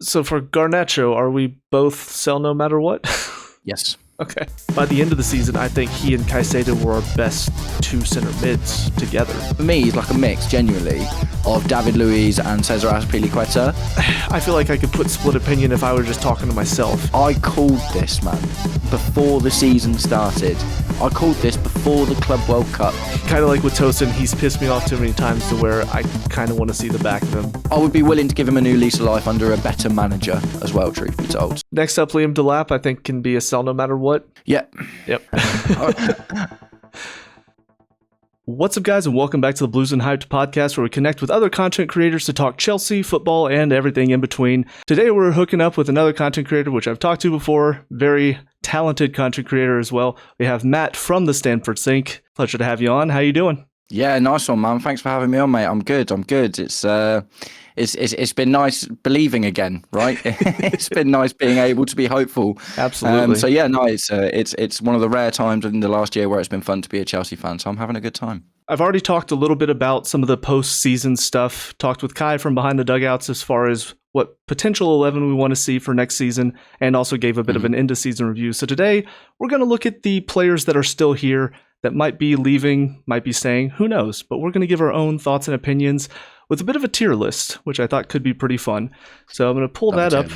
So for Garnacho, are we both sell no matter what? Yes. Okay. By the end of the season, I think he and Caicedo were our best two center mids together. For me, it's like a mix, genuinely, of David Luiz and Cesar Azpilicueta. I feel like I could put split opinion if I were just talking to myself. I called this, man, before the season started. I called this before the Club World Cup. Kind of like with Tosin, he's pissed me off too many times to where I kind of want to see the back of him. I would be willing to give him a new lease of life under a better manager as well, truth be told. Next up, Liam Delap, I think, can be a sell no matter what. Yep. What's up, guys, and welcome back to the Blues and Hyped podcast, where we connect with other content creators to talk Chelsea, football, and everything in between. Today, we're hooking up with another content creator, which I've talked to before. Very talented content creator as well. We have Matt from the Stamford Sync. Pleasure to have you on. How you doing? Yeah, nice one, man. Thanks for having me on, mate. I'm good. It's been nice believing again, right? It's been nice being able to be hopeful. Absolutely. It's one of the rare times in the last year where it's been fun to be a Chelsea fan. So I'm having a good time. I've already talked a little bit about some of the post-season stuff. Talked with Kai from Behind the Dugouts as far as what potential 11 we want to see for next season, and also gave a bit of an end-of-season review. So today, we're going to look at the players that are still here, that might be leaving, might be staying, who knows? But we're going to give our own thoughts and opinions with a bit of a tier list, which I thought could be pretty fun. So I'm going to pull that up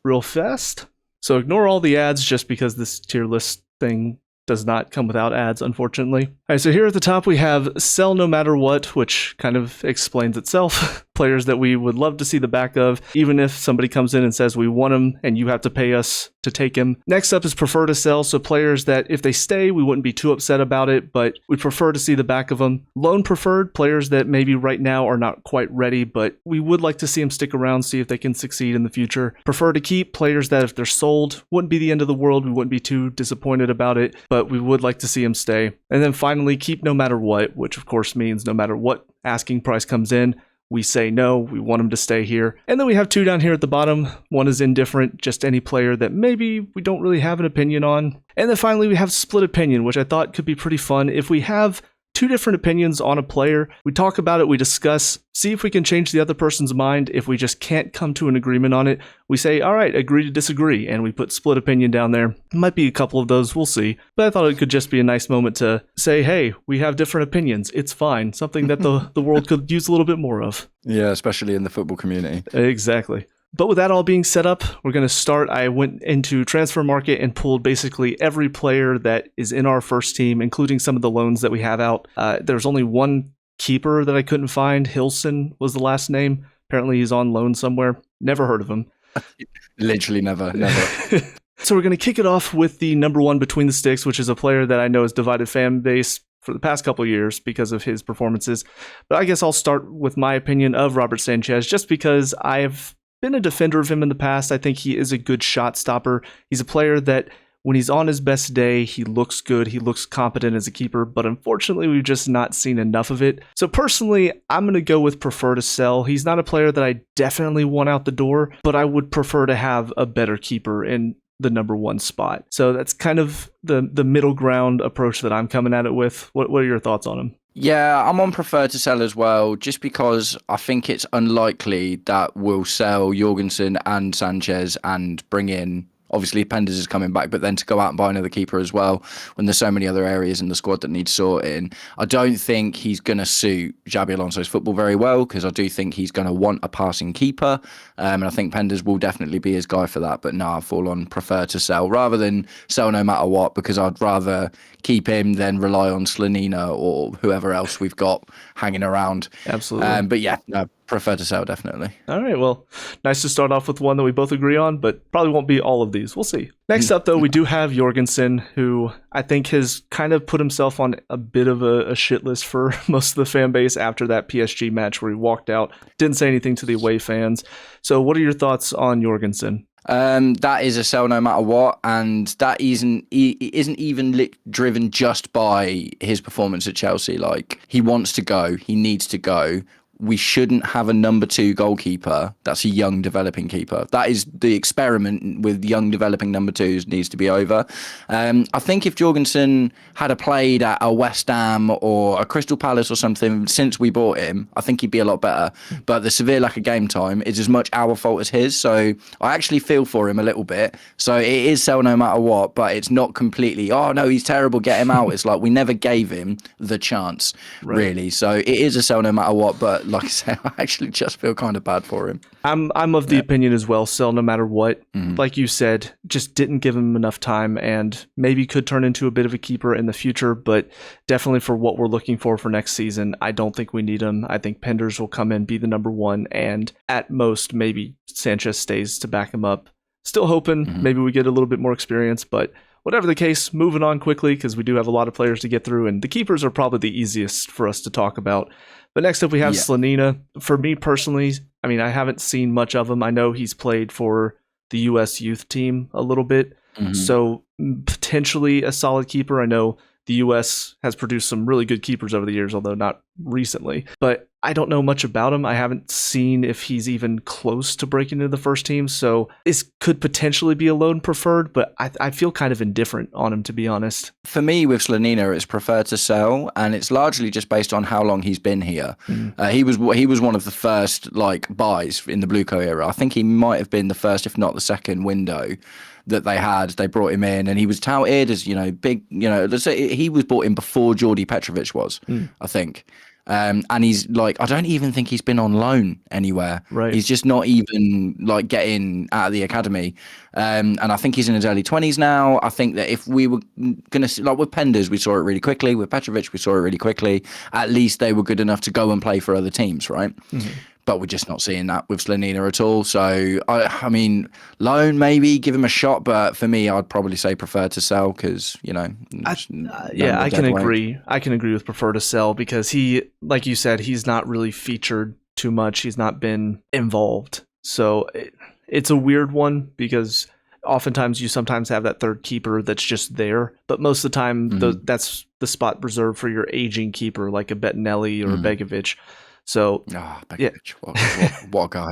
real fast. So ignore all the ads just because this tier list thing does not come without ads, unfortunately. All right, so here at the top we have sell no matter what, which kind of explains itself. Players that we would love to see the back of, even if somebody comes in and says we want him and you have to pay us to take him. Next up is prefer to sell, so players that if they stay, we wouldn't be too upset about it, but we prefer to see the back of them. Loan preferred, players that maybe right now are not quite ready, but we would like to see them stick around, see if they can succeed in the future. Prefer to keep, players that if they're sold, wouldn't be the end of the world, we wouldn't be too disappointed about it, but we would like to see them stay. And then finally, keep no matter what, which of course means no matter what asking price comes in, we say no, we want him to stay here. And then we have two down here at the bottom. One is indifferent, just any player that maybe we don't really have an opinion on. And then finally, we have split opinion, which I thought could be pretty fun. If we have two different opinions on a player, we talk about it, we discuss, see if we can change the other person's mind. If we just can't come to an agreement on it, we say, all right, agree to disagree, and we put split opinion down there. Might be a couple of those, we'll see. But I thought it could just be a nice moment to say, hey, we have different opinions. It's fine. Something that the world could use a little bit more of. Yeah, especially in the football community. Exactly. But with that all being set up, we're going to start. I went into transfer market and pulled basically every player that is in our first team, including some of the loans that we have out. There's only one keeper that I couldn't find. Hilson was the last name. Apparently he's on loan somewhere. Never heard of him. Literally never. So we're going to kick it off with the number one between the sticks, which is a player that I know has divided fan base for the past couple of years because of his performances. But I guess I'll start with my opinion of Robert Sanchez, just because I've been a defender of him in the past. I think he is a good shot stopper. He's a player that when he's on his best day, he looks good. He looks competent as a keeper, but unfortunately, we've just not seen enough of it. So personally, I'm going to go with prefer to sell. He's not a player that I definitely want out the door, but I would prefer to have a better keeper in the number one spot. So that's kind of the middle ground approach that I'm coming at it with. What are your thoughts on him? Yeah, I'm on prefer to sell as well, just because I think it's unlikely that we'll sell Jorgensen and Sanchez and bring in, obviously Penders is coming back, but then to go out and buy another keeper as well, when there's so many other areas in the squad that need sorting. I don't think he's going to suit Xabi Alonso's football very well, because I do think he's going to want a passing keeper, and I think Penders will definitely be his guy for that. But no, I fall on prefer to sell rather than sell no matter what, because I'd rather keep him than rely on Slanina or whoever else we've got hanging around. Absolutely. But yeah, no, prefer to sell, definitely. All right, well, nice to start off with one that we both agree on, but probably won't be all of these. We'll see. Next up, though, we do have Jorgensen, who I think has kind of put himself on a bit of a shit list for most of the fan base after that PSG match where he walked out, didn't say anything to the away fans. So what are your thoughts on Jorgensen? That is a sell no matter what, and that isn't even driven just by his performance at Chelsea. Like, he wants to go, he needs to go. we shouldn't have a number 2 goalkeeper that's a young developing keeper. That is the experiment with young developing number 2s needs to be over. I think if Jorgensen had played at a West Ham or a Crystal Palace or something since we bought him, I think he'd be a lot better. But the severe lack of game time is as much our fault as his. So I actually feel for him a little bit. So it is sell no matter what, but it's not completely, oh no, he's terrible, get him out. It's like we never gave him the chance, really. So it is a sell no matter what, but like I say, I actually just feel kind of bad for him. I'm of the opinion as well, sell no matter what. Like you said, just didn't give him enough time and maybe could turn into a bit of a keeper in the future, but definitely for what we're looking for next season, I don't think we need him. I think Penders will come in, be the number 1, and at most maybe Sanchez stays to back him up. Still hoping maybe we get a little bit more experience, but whatever the case, moving on quickly because we do have a lot of players to get through, and the keepers are probably the easiest for us to talk about. But next up, we have Slonina. For me personally, I mean, I haven't seen much of him. I know he's played for the U.S. youth team a little bit, so potentially a solid keeper. I know the U.S. has produced some really good keepers over the years, although not recently. But I don't know much about him. I haven't seen if he's even close to breaking into the first team, so this could potentially be a loan preferred, but I feel kind of indifferent on him, to be honest. For me, with Slonina, it's prefer to sell, and it's largely just based on how long he's been here. He was one of the first buys in the Blueco era. I think he might have been the first, if not the second window that they had. They brought him in, and he was touted as, big, let's say he was brought in before Jordi Petrovic was, I think. And he's I don't even think he's been on loan anywhere. Right. He's just not even getting out of the academy. And I think he's in his early 20s now. I think that if we were going to see, with Penders, we saw it really quickly. With Petrovic, we saw it really quickly. At least they were good enough to go and play for other teams, right? But we're just not seeing that with Slonina at all. So, I mean, loan, maybe, give him a shot. But for me, I'd probably say prefer to sell because, I can agree. I can agree with prefer to sell because he, like you said, he's not really featured too much. He's not been involved. So it's a weird one because oftentimes you sometimes have that third keeper that's just there. But most of the time, that's the spot reserved for your aging keeper like a Bettinelli or a Begovic. So what a guy.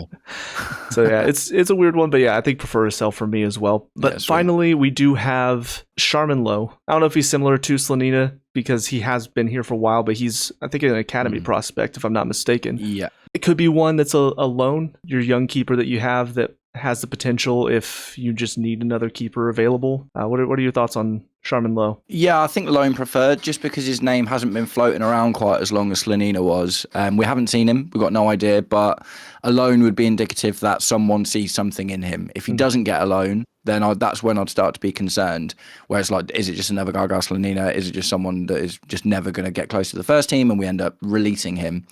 So yeah, it's a weird one, but yeah, I think prefer to sell for me as well. But finally, we do have Charmin Low. I don't know if he's similar to Slonina because he has been here for a while, but he's, I think, an academy prospect, if I'm not mistaken. Yeah. It could be one that's a loan, your young keeper that you have that has the potential if you just need another keeper available. What are your thoughts on Charmin Low? Yeah, I think loan preferred just because his name hasn't been floating around quite as long as Slonina was. We haven't seen him. We've got no idea, but a loan would be indicative that someone sees something in him. If he doesn't get a loan, then that's when I'd start to be concerned. Where it's is it just another Gaga Slonina? Is it just someone that is just never going to get close to the first team and we end up releasing him?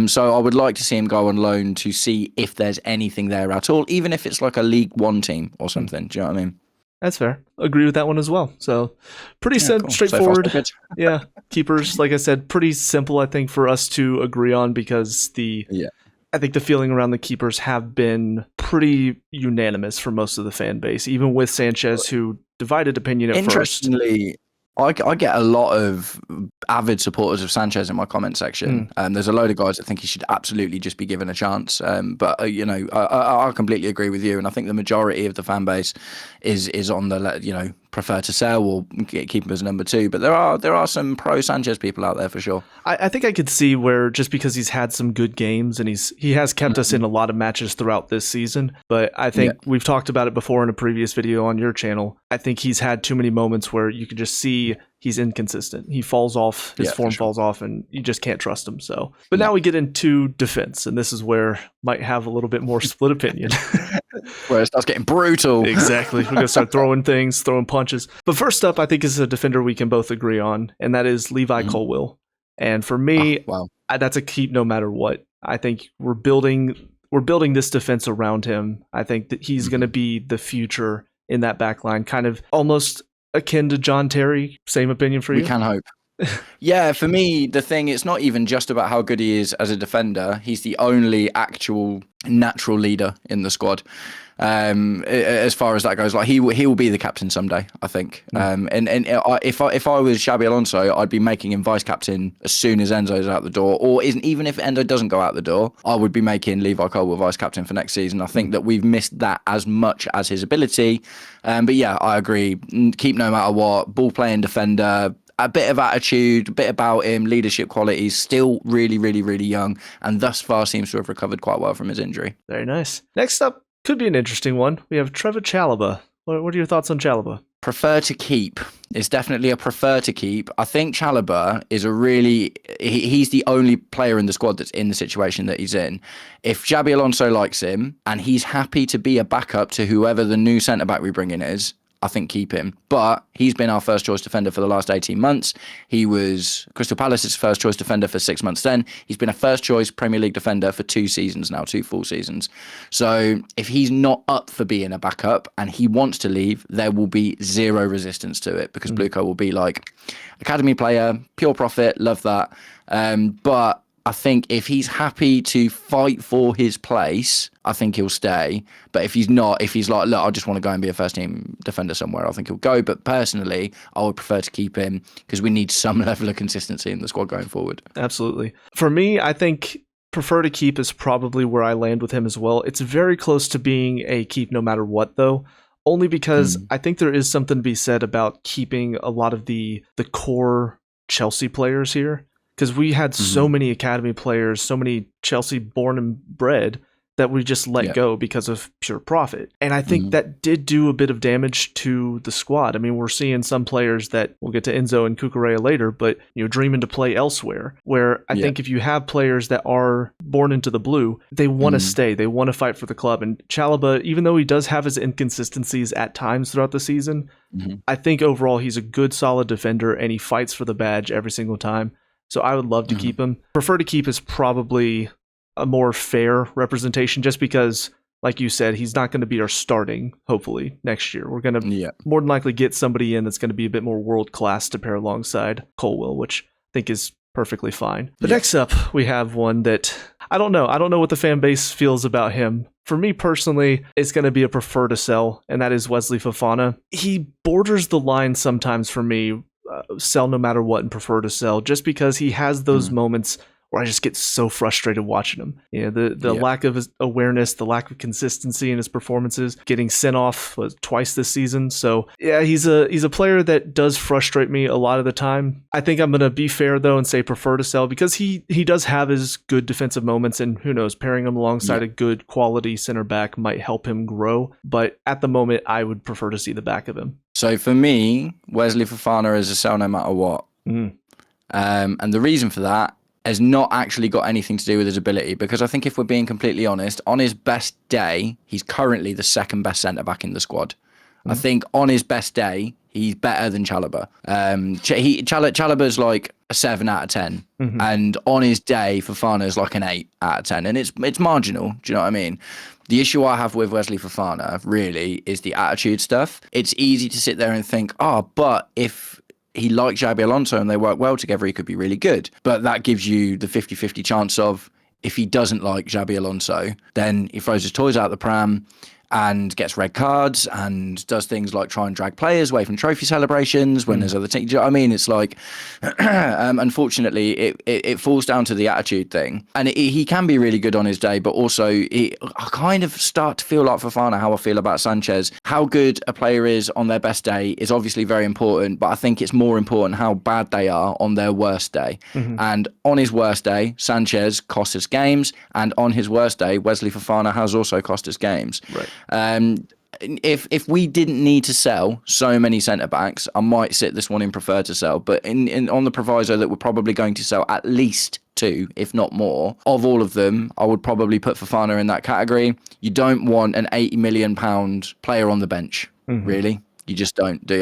So I would like to see him go on loan to see if there's anything there at all, even if it's like a League One team or something. Do you know what I mean? That's fair. Agree with that one as well. So pretty straightforward. So yeah. Keepers, like I said, pretty simple, I think, for us to agree on because I think the feeling around the keepers have been pretty unanimous for most of the fan base, even with Sanchez, who divided opinion at first. Interestingly, I get a lot of avid supporters of Sanchez in my comment section. There's a load of guys that think he should absolutely just be given a chance. But I completely agree with you, and I think the majority of the fan base is on the prefer to sell or keep him as number 2. But there are some pro Sanchez people out there for sure. I think I could see where just because he's had some good games and he has kept us in a lot of matches throughout this season. But I think we've talked about it before in a previous video on your channel. I think he's had too many moments where you could just see he's inconsistent. He falls off, his form falls off, and you just can't trust him. So, but now we get into defense, and this is where might have a little bit more split opinion. Where it starts getting brutal. Exactly. We're going to start throwing punches. But first up, I think is a defender we can both agree on, and that is Levi Colwill. And for me, that's a keep no matter what. I think we're building this defense around him. I think that he's going to be the future in that back line, kind of almost akin to John Terry. Same opinion for you? We can hope. Yeah, for me, the thing, it's not even just about how good he is as a defender. He's the only actual natural leader in the squad. As far as that goes, like he will be the captain someday, I think. If I was Xabi Alonso, I'd be making him vice captain as soon as Enzo's out the door, or even if Enzo doesn't go out the door, I would be making Levi Colwill vice captain for next season. I think that we've missed that as much as his ability. But yeah, I agree. Keep no matter what. Ball playing defender. A bit of attitude, a bit about him, leadership qualities, still really, really, really young, and thus far seems to have recovered quite well from his injury. Very nice. Next up, could be an interesting one. We have Trevor Chalobah. What are your thoughts on Chalobah? Prefer to keep. It's definitely a prefer to keep. I think Chalobah is he's the only player in the squad that's in the situation that he's in. If Xabi Alonso likes him and he's happy to be a backup to whoever the new centre-back we bring in is, I think keep him. But he's been our first choice defender for the last 18 months. He was Crystal Palace's first choice defender for 6 months then. He's been a first choice Premier League defender for 2 seasons now, 2 full seasons. So if he's not up for being a backup and he wants to leave, there will be zero resistance to it, because Bluco will be like, academy player, pure profit, love that. But I think if he's happy to fight for his place, I think he'll stay. But if he's not, if he's like, look, I just want to go and be a first team defender somewhere, I think he'll go. But personally, I would prefer to keep him because we need some level of consistency in the squad going forward. Absolutely. For me, I think prefer to keep is probably where I land with him as well. It's very close to being a keep no matter what, though. Only because I think there is something to be said about keeping a lot of the core Chelsea players here. Because we had so many academy players, so many Chelsea born and bred that we just let go because of pure profit. And I think that did do a bit of damage to the squad. I mean, we're seeing some players that we'll get to Enzo and Cucurella later, but dreaming to play elsewhere. Where I think if you have players that are born into the blue, they want to stay, they want to fight for the club. And Chalobah, even though he does have his inconsistencies at times throughout the season, I think overall he's a good, solid defender, and he fights for the badge every single time. So I would love to keep him. Prefer to keep is probably a more fair representation, just because, like you said, he's not going to be our starting, hopefully, next year. We're going to more than likely get somebody in that's going to be a bit more world-class to pair alongside Colwill, which I think is perfectly fine. But next up, we have one that I don't know. I don't know what the fan base feels about him. For me personally, it's going to be a prefer to sell, and that is Wesley Fofana. He borders the line sometimes for me, sell no matter what and prefer to sell, just because he has those moments where I just get so frustrated watching him. The lack of his awareness, the lack of consistency in his performances, getting sent off twice this season. So yeah, he's a player that does frustrate me a lot of the time. I think I'm going to be fair though and say prefer to sell, because he does have his good defensive moments, and who knows, pairing him alongside a good quality center back might help him grow. But at the moment, I would prefer to see the back of him. So for me, Wesley Fofana is a sell no matter what. And the reason for that has not actually got anything to do with his ability, because I think if we're being completely honest, on his best day, he's currently the second best centre-back in the squad. I think on his best day, he's better than Chalobah. Chalobah's like a 7 out of 10. And on his day, Fofana's like an 8 out of 10. And it's marginal. Do you know what I mean? The issue I have with Wesley Fofana, really, is the attitude stuff. It's easy to sit there and think, but if he likes Xabi Alonso and they work well together, he could be really good. But that gives you the 50-50 chance of, if he doesn't like Xabi Alonso, then he throws his toys out the pram and gets red cards and does things like try and drag players away from trophy celebrations when there's other teams. Do you know what I mean? It's like, unfortunately, it falls down to the attitude thing. And he can be really good on his day, but also I kind of start to feel like Fofana, how I feel about Sanchez. How good a player is on their best day is obviously very important, but I think it's more important how bad they are on their worst day. And on his worst day, Sanchez cost us games, and on his worst day, Wesley Fofana has also cost us games. Right. If we didn't need to sell so many centre backs, I might sit this one in prefer to sell. But on the proviso that we're probably going to sell at least 2, if not more, of all of them, I would probably put Fofana in that category. You don't want an £80 million player on the bench, really. You just don't, do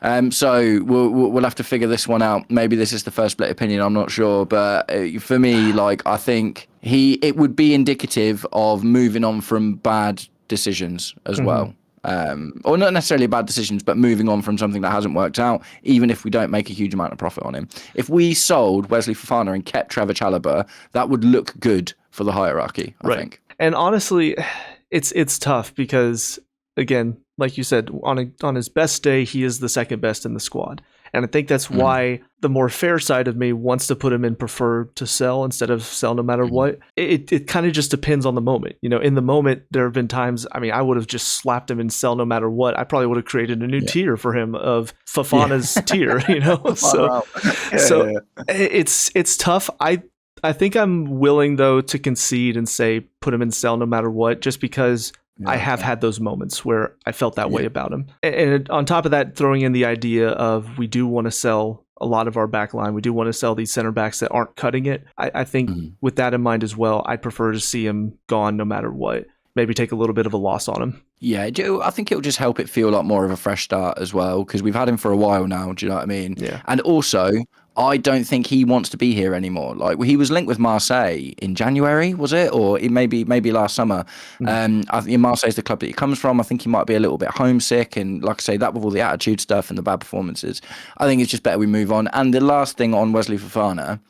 you? So we'll have to figure this one out. Maybe this is the first split opinion, I'm not sure. But for me, I think it would be indicative of moving on from bad decisions as well. or not necessarily bad decisions, but moving on from something that hasn't worked out, even if we don't make a huge amount of profit on him. If we sold Wesley Fofana and kept Trevor Chalobah, that would look good for the hierarchy, I think. And honestly, it's tough because, again, like you said, on his best day, he is the second best in the squad. And I think that's why the more fair side of me wants to put him in preferred to sell instead of sell no matter what. It kind of just depends on the moment. In the moment, there have been times, I would have just slapped him and sell no matter what. I probably would have created a new tier for him of Fofana's tier, So it's tough. I think I'm willing, though, to concede and say put him in sell no matter what, just because I have had those moments where I felt that way about him. And on top of that, throwing in the idea of we do want to sell a lot of our back line. We do want to sell these center backs that aren't cutting it. I think with that in mind as well, I'd prefer to see him gone no matter what. Maybe take a little bit of a loss on him. Yeah, I think it'll just help it feel like more of a fresh start as well, because we've had him for a while now. Do you know what I mean? Yeah. And also, I don't think he wants to be here anymore. Like, he was linked with Marseille in January, was it? Or it maybe last summer. I think Marseille's the club that he comes from. I think he might be a little bit homesick. And like I say, that with all the attitude stuff and the bad performances, I think it's just better we move on. And the last thing on Wesley Fofana,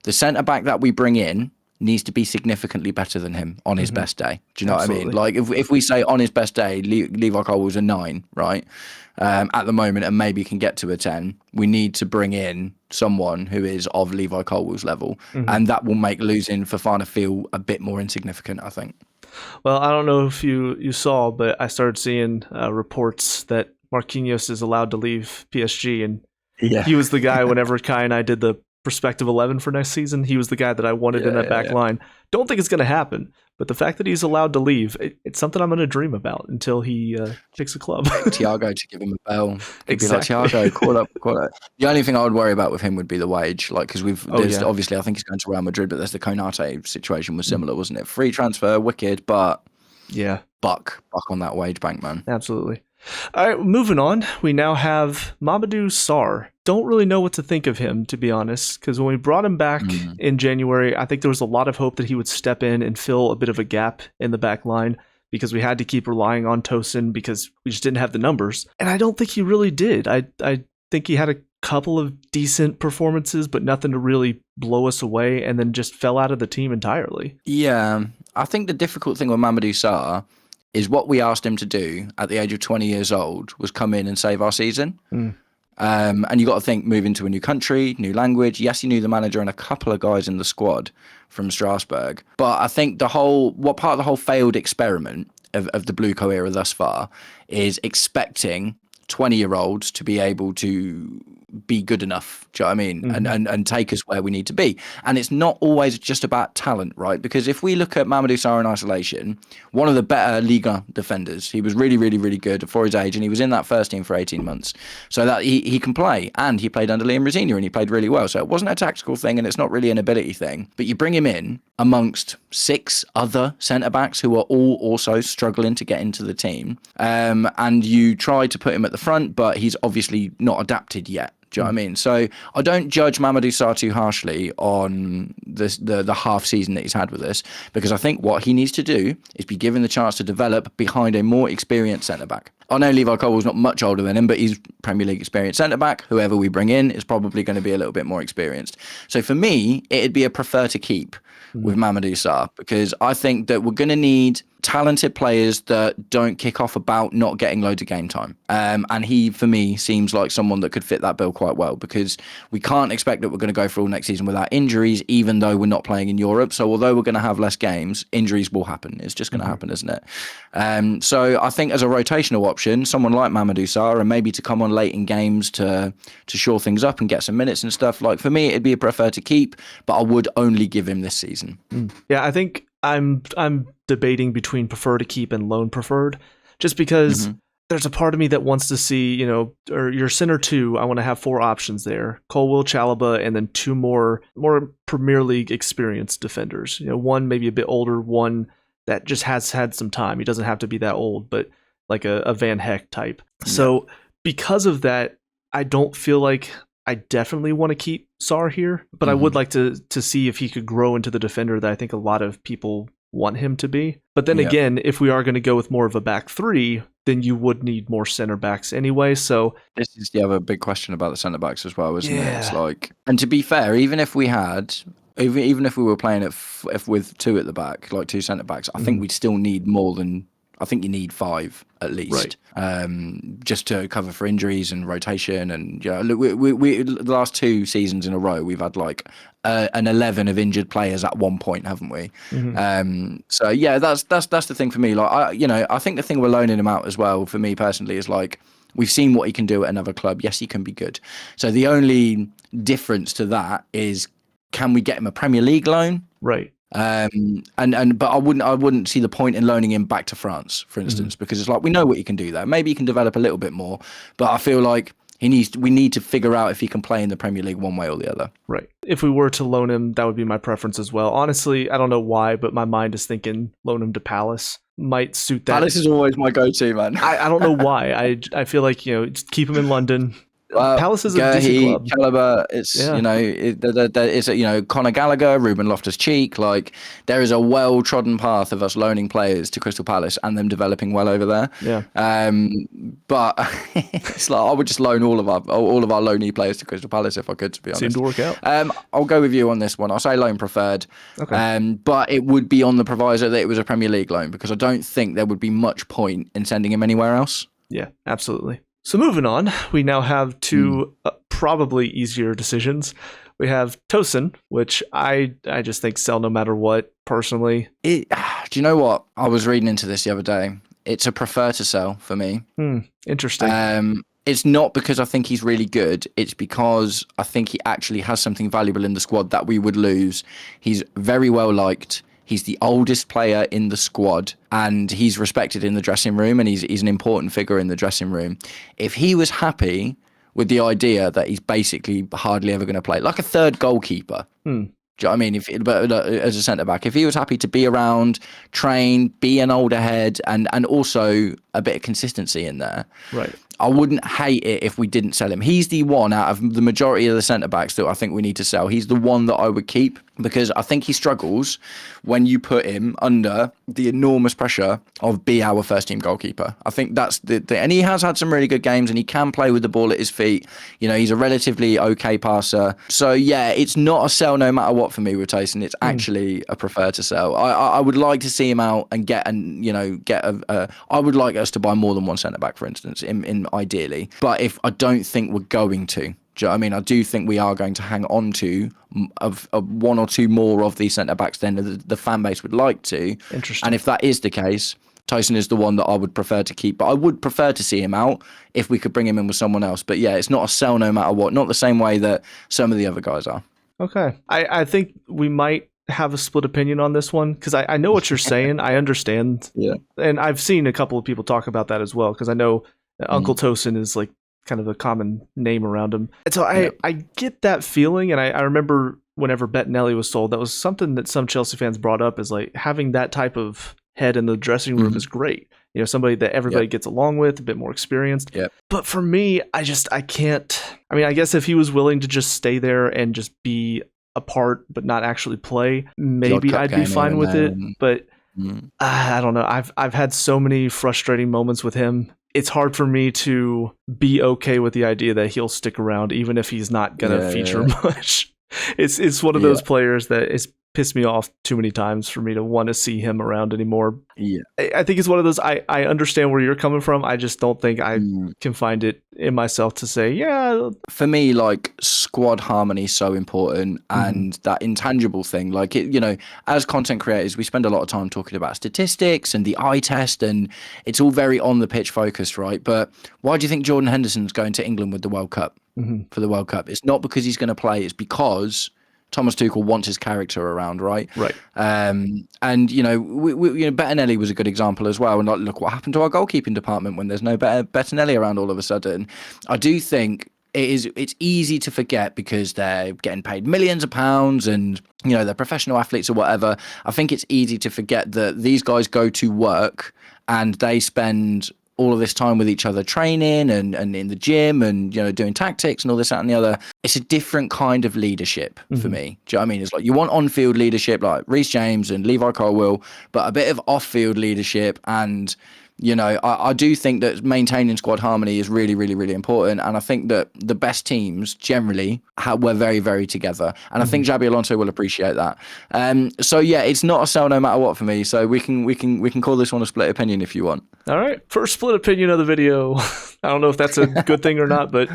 the centre-back that we bring in needs to be significantly better than him on his best day. Do you know what I mean? Like, if we say on his best day, Levi Cole was a 9, right? At the moment, and maybe can get to a 10, we need to bring in someone who is of Levi Colwell's level, and that will make losing Fofana feel a bit more insignificant, I think. Well, I don't know if you saw, but I started seeing reports that Marquinhos is allowed to leave PSG, and he was the guy whenever Kai and I did the prospective 11 for next season, he was the guy that I wanted in that back line. Don't think it's going to happen, but the fact that he's allowed to leave, it's something I'm going to dream about until he picks a club. Thiago to give him a bell. Exactly. Be like, Thiago, call up. The only thing I would worry about with him would be the wage, like, because obviously I think he's going to Real Madrid, but there's the Konate situation was similar, wasn't it? Free transfer, wicked, but buck on that wage bank, man. Absolutely. All right, moving on. We now have Mamadou Sarr. Don't really know what to think of him, to be honest, because when we brought him back in January, I think there was a lot of hope that he would step in and fill a bit of a gap in the back line, because we had to keep relying on Tosin because we just didn't have the numbers. And I don't think he really did. I think he had a couple of decent performances, but nothing to really blow us away, and then just fell out of the team entirely. Yeah, I think the difficult thing with Mamadou Sarr is what we asked him to do at the age of 20 years old was come in and save our season. And you got to think, move into a new country, new language. Yes, he knew the manager and a couple of guys in the squad from Strasbourg. But I think what part of the whole failed experiment of the Blueco era thus far is expecting 20-year-olds to be able to be good enough, do you know what I mean? And take us where we need to be. And it's not always just about talent, right? Because if we look at Mamadou Sarr in isolation, one of the better Liga defenders, he was really, really, really good for his age, and he was in that first team for 18 months. So that he can play, and he played under Liam Rosenior, and he played really well. So it wasn't a tactical thing, and it's not really an ability thing. But you bring him in amongst 6 other centre-backs who are all also struggling to get into the team, and you try to put him at the front, but he's obviously not adapted yet. Do you know what I mean? So I don't judge Mamadou Sarr too harshly on the half season that he's had with us, because I think what he needs to do is be given the chance to develop behind a more experienced centre-back. I know Levi Colwell's not much older than him, but he's Premier League experienced centre-back. Whoever we bring in is probably going to be a little bit more experienced. So for me, it'd be a prefer to keep with Mamadou Sarr, because I think that we're going to need talented players that don't kick off about not getting loads of game time. And he, for me, seems like someone that could fit that bill quite well, because we can't expect that we're going to go through all next season without injuries, even though we're not playing in Europe. So although we're going to have less games, injuries will happen. It's just going to happen, isn't it? So I think as a rotational option, someone like Mamadou Sarr, and maybe to come on late in games to shore things up and get some minutes and stuff, like, for me, it'd be a prefer to keep, but I would only give him this season. Yeah, I think I'm debating between prefer to keep and loan preferred, just because there's a part of me that wants to see, or your center 2, I want to have 4 options there: Colwill, Chalobah, and then 2 more Premier League experienced defenders. One maybe a bit older, one that just has had some time. He doesn't have to be that old, but like a Van Heck type. Yeah. So because of that, I don't feel like I definitely want to keep Sarr here, but I would like to see if he could grow into the defender that I think a lot of people want him to be. But then again, if we are going to go with more of a back three, then you would need more center backs anyway. So this is the other big question about the centre backs as well, isn't it? It's like, and to be fair, even if we were playing with two at the back, like two centre backs, I think we'd still need more than. I think you need 5 at least, just to cover for injuries and rotation. And look, we the last 2 seasons in a row, we've had like an 11 of injured players at one point, haven't we? So yeah, that's the thing for me. Like I think the thing we're loaning him out as well, for me personally, is like we've seen what he can do at another club. Yes, he can be good. So the only difference to that is, can we get him a Premier League loan? Right. But I wouldn't see the point in loaning him back to France, for instance, because it's like, we know what he can do there. Maybe he can develop a little bit more, but I feel like we need to figure out if he can play in the Premier League one way or the other. Right. If we were to loan him, that would be my preference as well. Honestly, I don't know why, but my mind is thinking loan him to Palace. Might suit that. Palace is always my go-to, man. I don't know why. I feel like, just keep him in London. Palace is a decent club. Caliber, it's Conor Gallagher, Ruben Loftus-Cheek. Like, there is a well-trodden path of us loaning players to Crystal Palace and them developing well over there. Yeah. But it's like I would just loan all of our loanee players to Crystal Palace if I could, to be honest. Seemed to work out. I'll go with you on this one. I'll say loan preferred. Okay. But it would be on the proviso that it was a Premier League loan, because I don't think there would be much point in sending him anywhere else. Yeah, absolutely. So moving on, we now have 2 probably easier decisions. We have Tosin, which I just think sell no matter what, personally. Do you know what? I was reading into this the other day. It's a prefer to sell for me. Interesting. It's not because I think he's really good. It's because I think he actually has something valuable in the squad that we would lose. He's very well liked. He's the oldest player in the squad, and he's respected in the dressing room, and he's an important figure in the dressing room. If he was happy with the idea that he's basically hardly ever going to play, like a third goalkeeper, do you know what I mean? But as a centre-back, if he was happy to be around, train, be an older head, and also a bit of consistency in there, right, I wouldn't hate it if we didn't sell him. He's the one out of the majority of the centre-backs that I think we need to sell. He's the one that I would keep, because I think he struggles when you put him under the enormous pressure of be our first-team goalkeeper. I think that's and he has had some really good games, and he can play with the ball at his feet. He's a relatively okay passer. So yeah, it's not a sell no matter what for me with Taysom. It's actually a prefer to sell. I would like to see him out and get I would like us to buy more than one centre-back, for instance, in ideally. But if I don't think we're going to. Do you know what I mean? I do think we are going to hang on to of 1 or 2 more of these centre-backs than the fan base would like to. Interesting. And if that is the case, Tyson is the one that I would prefer to keep. But I would prefer to see him out if we could bring him in with someone else. But yeah, it's not a sell no matter what. Not the same way that some of the other guys are. Okay. I think we might have a split opinion on this one, because I know what you're saying. I understand. Yeah. And I've seen a couple of people talk about that as well, because I know Uncle Tosin is like kind of a common name around him. And so I get that feeling, and I remember whenever Bettinelli was sold, that was something that some Chelsea fans brought up, is like having that type of head in the dressing room is great. Somebody that everybody gets along with, a bit more experienced. Yep. But for me, I can't. I mean, I guess if he was willing to just stay there and just be a part but not actually play, maybe I'd be fine with it. But I don't know. I've had so many frustrating moments with him. It's hard for me to be okay with the idea that he'll stick around, even if he's not going to feature much. It's one of those players that is pissed me off too many times for me to want to see him around anymore. Yeah, I think it's one of those. I understand where you're coming from. I just don't think I can find it in myself to say, yeah. For me, like, squad harmony is so important, and that intangible thing, like, as content creators, we spend a lot of time talking about statistics and the eye test, and it's all very on the pitch focused, right? But why do you think Jordan Henderson's going to England with the World Cup for the World Cup? It's not because he's going to play. It's because Thomas Tuchel wants his character around, right? Right. And Bettinelli was a good example as well. And like, look what happened to our goalkeeping department when there's no Bettinelli around all of a sudden. I do think it's easy to forget because they're getting paid millions of pounds and they're professional athletes or whatever. I think it's easy to forget that these guys go to work and they spend all of this time with each other training and in the gym and, you know, doing tactics and all this, that and the other. It's a different kind of leadership for me. Do you know what I mean? It's like you want on-field leadership like Reece James and Levi Colwill, but a bit of off-field leadership. And, you know, I do think that maintaining squad harmony is really, really, really important. And I think that the best teams generally were very, very together. And I think Xabi Alonso will appreciate that. So yeah, it's not a sell no matter what for me. So we can call this one a split opinion if you want. All right, first split opinion of the video. I don't know if that's a good thing or not, but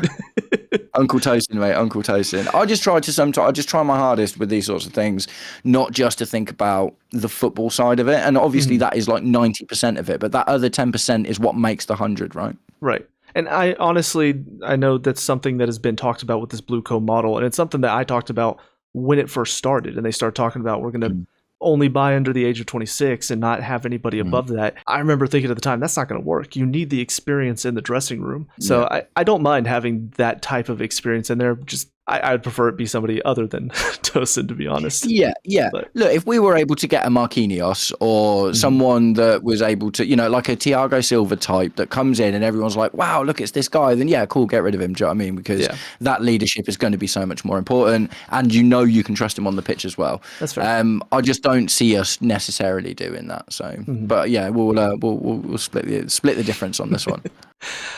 Uncle Toasting, mate, Uncle Toasting. I just try my hardest with these sorts of things, not just to think about the football side of it. And obviously that is like 90% of it, but that other 10% is what makes the 100, right? Right. And I know that's something that has been talked about with this Blue Co model, and it's something that I talked about when it first started, and they started talking about we're going to only buy under the age of 26 and not have anybody above that. I remember thinking at the time, that's not going to work. You need the experience in the dressing room. So I don't mind having that type of experience in there. Just I would prefer it be somebody other than Tosin, to be honest. Yeah. But look, if we were able to get a Marquinhos or someone that was able to, you know, like a Thiago Silva type that comes in and everyone's like, wow, look, it's this guy, then yeah, cool, get rid of him. Do you know what I mean? Because that leadership is going to be so much more important, and you know you can trust him on the pitch as well. That's fair. I just don't see us necessarily doing that. So, but yeah, we'll split the difference on this one.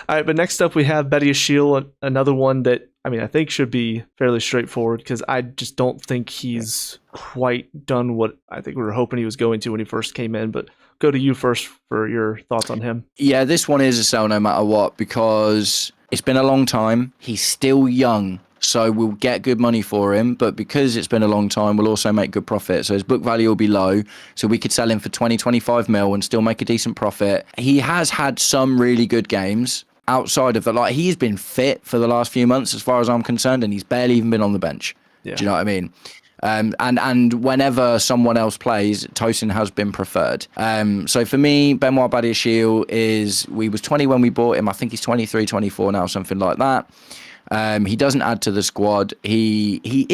All right, but next up we have Badiashile, another one that I think should be fairly straightforward, because I just don't think he's quite done what I think we were hoping he was going to when he first came in. But go to you first for your thoughts on him. Yeah, this one is a sell no matter what, because it's been a long time. He's still young, so we'll get good money for him. But because it's been a long time, we'll also make good profit. So his book value will be low. So we could sell him for 20, 25 mil and still make a decent profit. He has had some really good games. Outside of that, like, he's been fit for the last few months as far as I'm concerned, and he's barely even been on the bench. Do you know what I mean? And whenever someone else plays, Tosin has been preferred. So for me, Benoit Badiashile we was 20 when we bought him. I think he's 23, 24 now, something like that. He doesn't add to the squad. He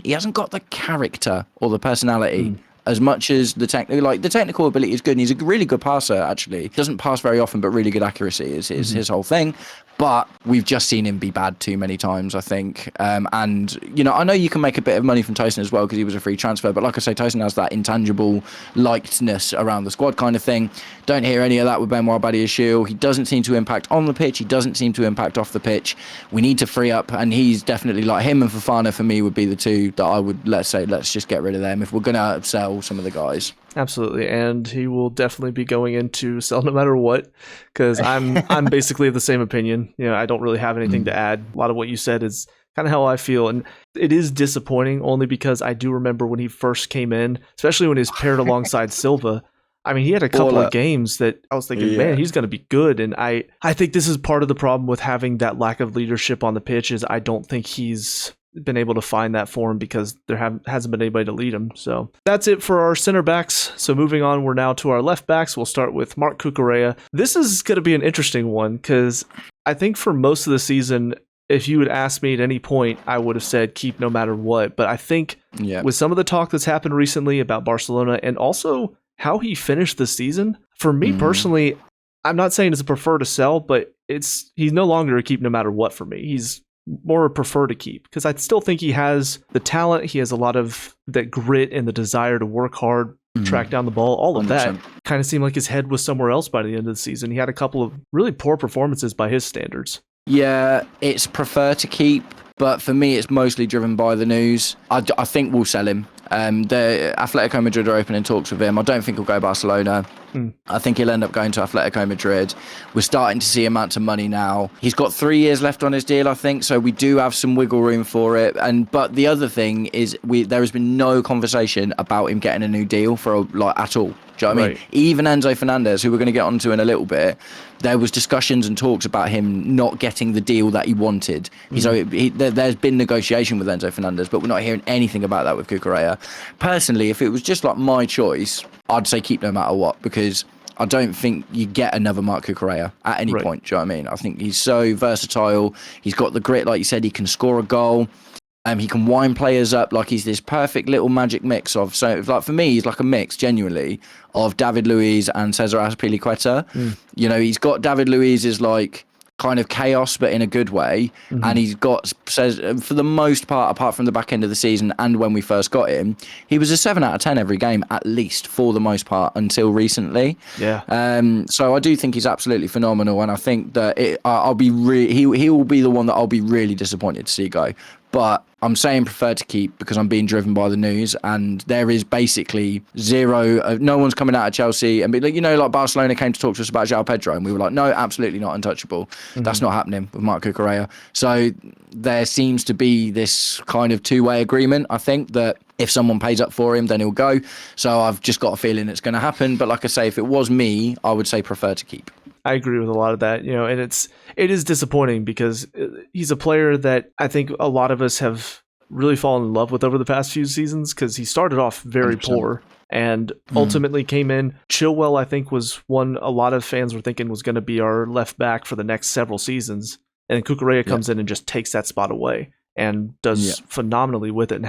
hasn't got the character or the personality as much as the technical ability is good, and he's a really good passer, actually. He doesn't pass very often, but really good accuracy is his whole thing. But we've just seen him be bad too many times, I think. And, you know, I know you can make a bit of money from Tosin as well because he was a free transfer. But like I say, Tosin has that intangible likeness around the squad kind of thing. Don't hear any of that with Benoit Badiashile. He doesn't seem to impact on the pitch. He doesn't seem to impact off the pitch. We need to free up. And he's definitely, like, him and Fofana for me would be the two that I would, let's just get rid of them if we're going to sell some of the guys. Absolutely, and he will definitely be going into sell no matter what, because I'm basically of the same opinion. You know, I don't really have anything to add. A lot of what you said is kind of how I feel, and it is disappointing only because I do remember when he first came in, especially when he was paired alongside Silva. I mean, he had a couple of games that I was thinking, man, he's going to be good, and I think this is part of the problem with having that lack of leadership on the pitch. Is I don't think he's been able to find that for him because there hasn't been anybody to lead him. So that's it for our center backs. So moving on, we're now to our left backs. We'll start with Marc Cucurella. This is going to be an interesting one because I think for most of the season, if you had asked me at any point, I would have said keep no matter what. But I think with some of the talk that's happened recently about Barcelona and also how he finished the season, for me personally, I'm not saying it's a prefer to sell, but he's no longer a keep no matter what for me. He's more prefer to keep because I still think he has the talent. He has a lot of that grit and the desire to work hard, track down the ball. All of 100%. That kind of seemed like his head was somewhere else by the end of the season. He had a couple of really poor performances by his standards. Yeah, it's prefer to keep, but for me, it's mostly driven by the news. I think we'll sell him. The Atletico Madrid are opening talks with him. I don't think he'll go Barcelona. I think he'll end up going to Atletico Madrid. We're starting to see amounts of money now. He's got 3 years left on his deal, I think, so we do have some wiggle room for it. But the other thing is, there has been no conversation about him getting a new deal at all. Do you know what I mean? Even Enzo Fernandez, who we're going to get onto in a little bit, there was discussions and talks about him not getting the deal that he wanted. So there's been negotiation with Enzo Fernandez, but we're not hearing anything about that with Cucurella. Personally, if it was just like my choice, I'd say keep no matter what, because I don't think you get another Marc Cucurella at any point. Do you know what I mean? I think he's so versatile. He's got the grit, like you said. He can score a goal. He can wind players up like he's this perfect little magic mix of. So, like for me, he's like a mix, genuinely, of David Luiz and Cesar Azpilicueta. You know, he's got David Luiz's like kind of chaos, but in a good way, and he's got, says, for the most part, apart from the back end of the season and when we first got him, he was a 7 out of 10 every game, at least for the most part, until recently. So I do think he's absolutely phenomenal, and I think that he will be the one that I'll be really disappointed to see go. But I'm saying prefer to keep because I'm being driven by the news, and there is basically no one's coming out of Chelsea and like Barcelona came to talk to us about João Pedro, and we were like, no, absolutely not, untouchable. That's not happening with Marc Cucurella. So there seems to be this kind of two-way agreement. I think that if someone pays up for him, then he'll go. So I've just got a feeling it's going to happen. But like I say, if it was me, I would say prefer to keep. I agree with a lot of that, and it is disappointing because he's a player that I think a lot of us have really fallen in love with over the past few seasons, because he started off very 100%. poor and ultimately came in. Chilwell, I think, was one a lot of fans were thinking was going to be our left back for the next several seasons, and Cucurella comes in and just takes that spot away and does phenomenally with it, and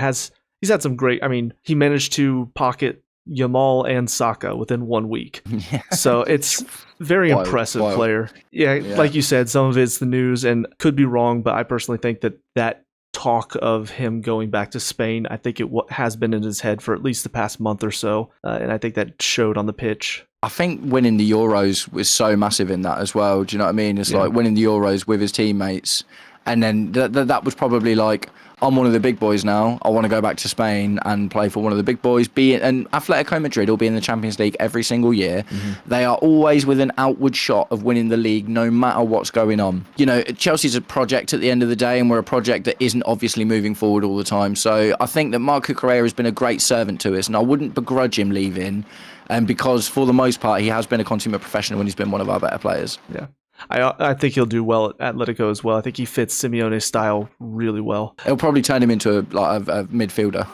he's had some great. I mean, he managed to pocket Yamal and Saka within 1 week. So it's very impressive player. Like you said, some of it's the news and could be wrong, but I personally think that talk of him going back to Spain, I think it has been in his head for at least the past month or so, and I think that showed on the pitch. I think winning the Euros was so massive in that as well. Do you know what I mean? It's like winning the Euros with his teammates, and then that was probably like, I'm one of the big boys now. I want to go back to Spain and play for one of the big boys. And Atletico Madrid will be in the Champions League every single year. They are always with an outward shot of winning the league, no matter what's going on. You know, Chelsea's a project at the end of the day, and we're a project that isn't obviously moving forward all the time. So I think that Marc Cucurella has been a great servant to us, and I wouldn't begrudge him leaving. And because for the most part, he has been a consummate professional when he's been one of our better players. Yeah. I think he'll do well at Atletico as well. I think he fits Simeone's style really well. It'll probably turn him into a midfielder.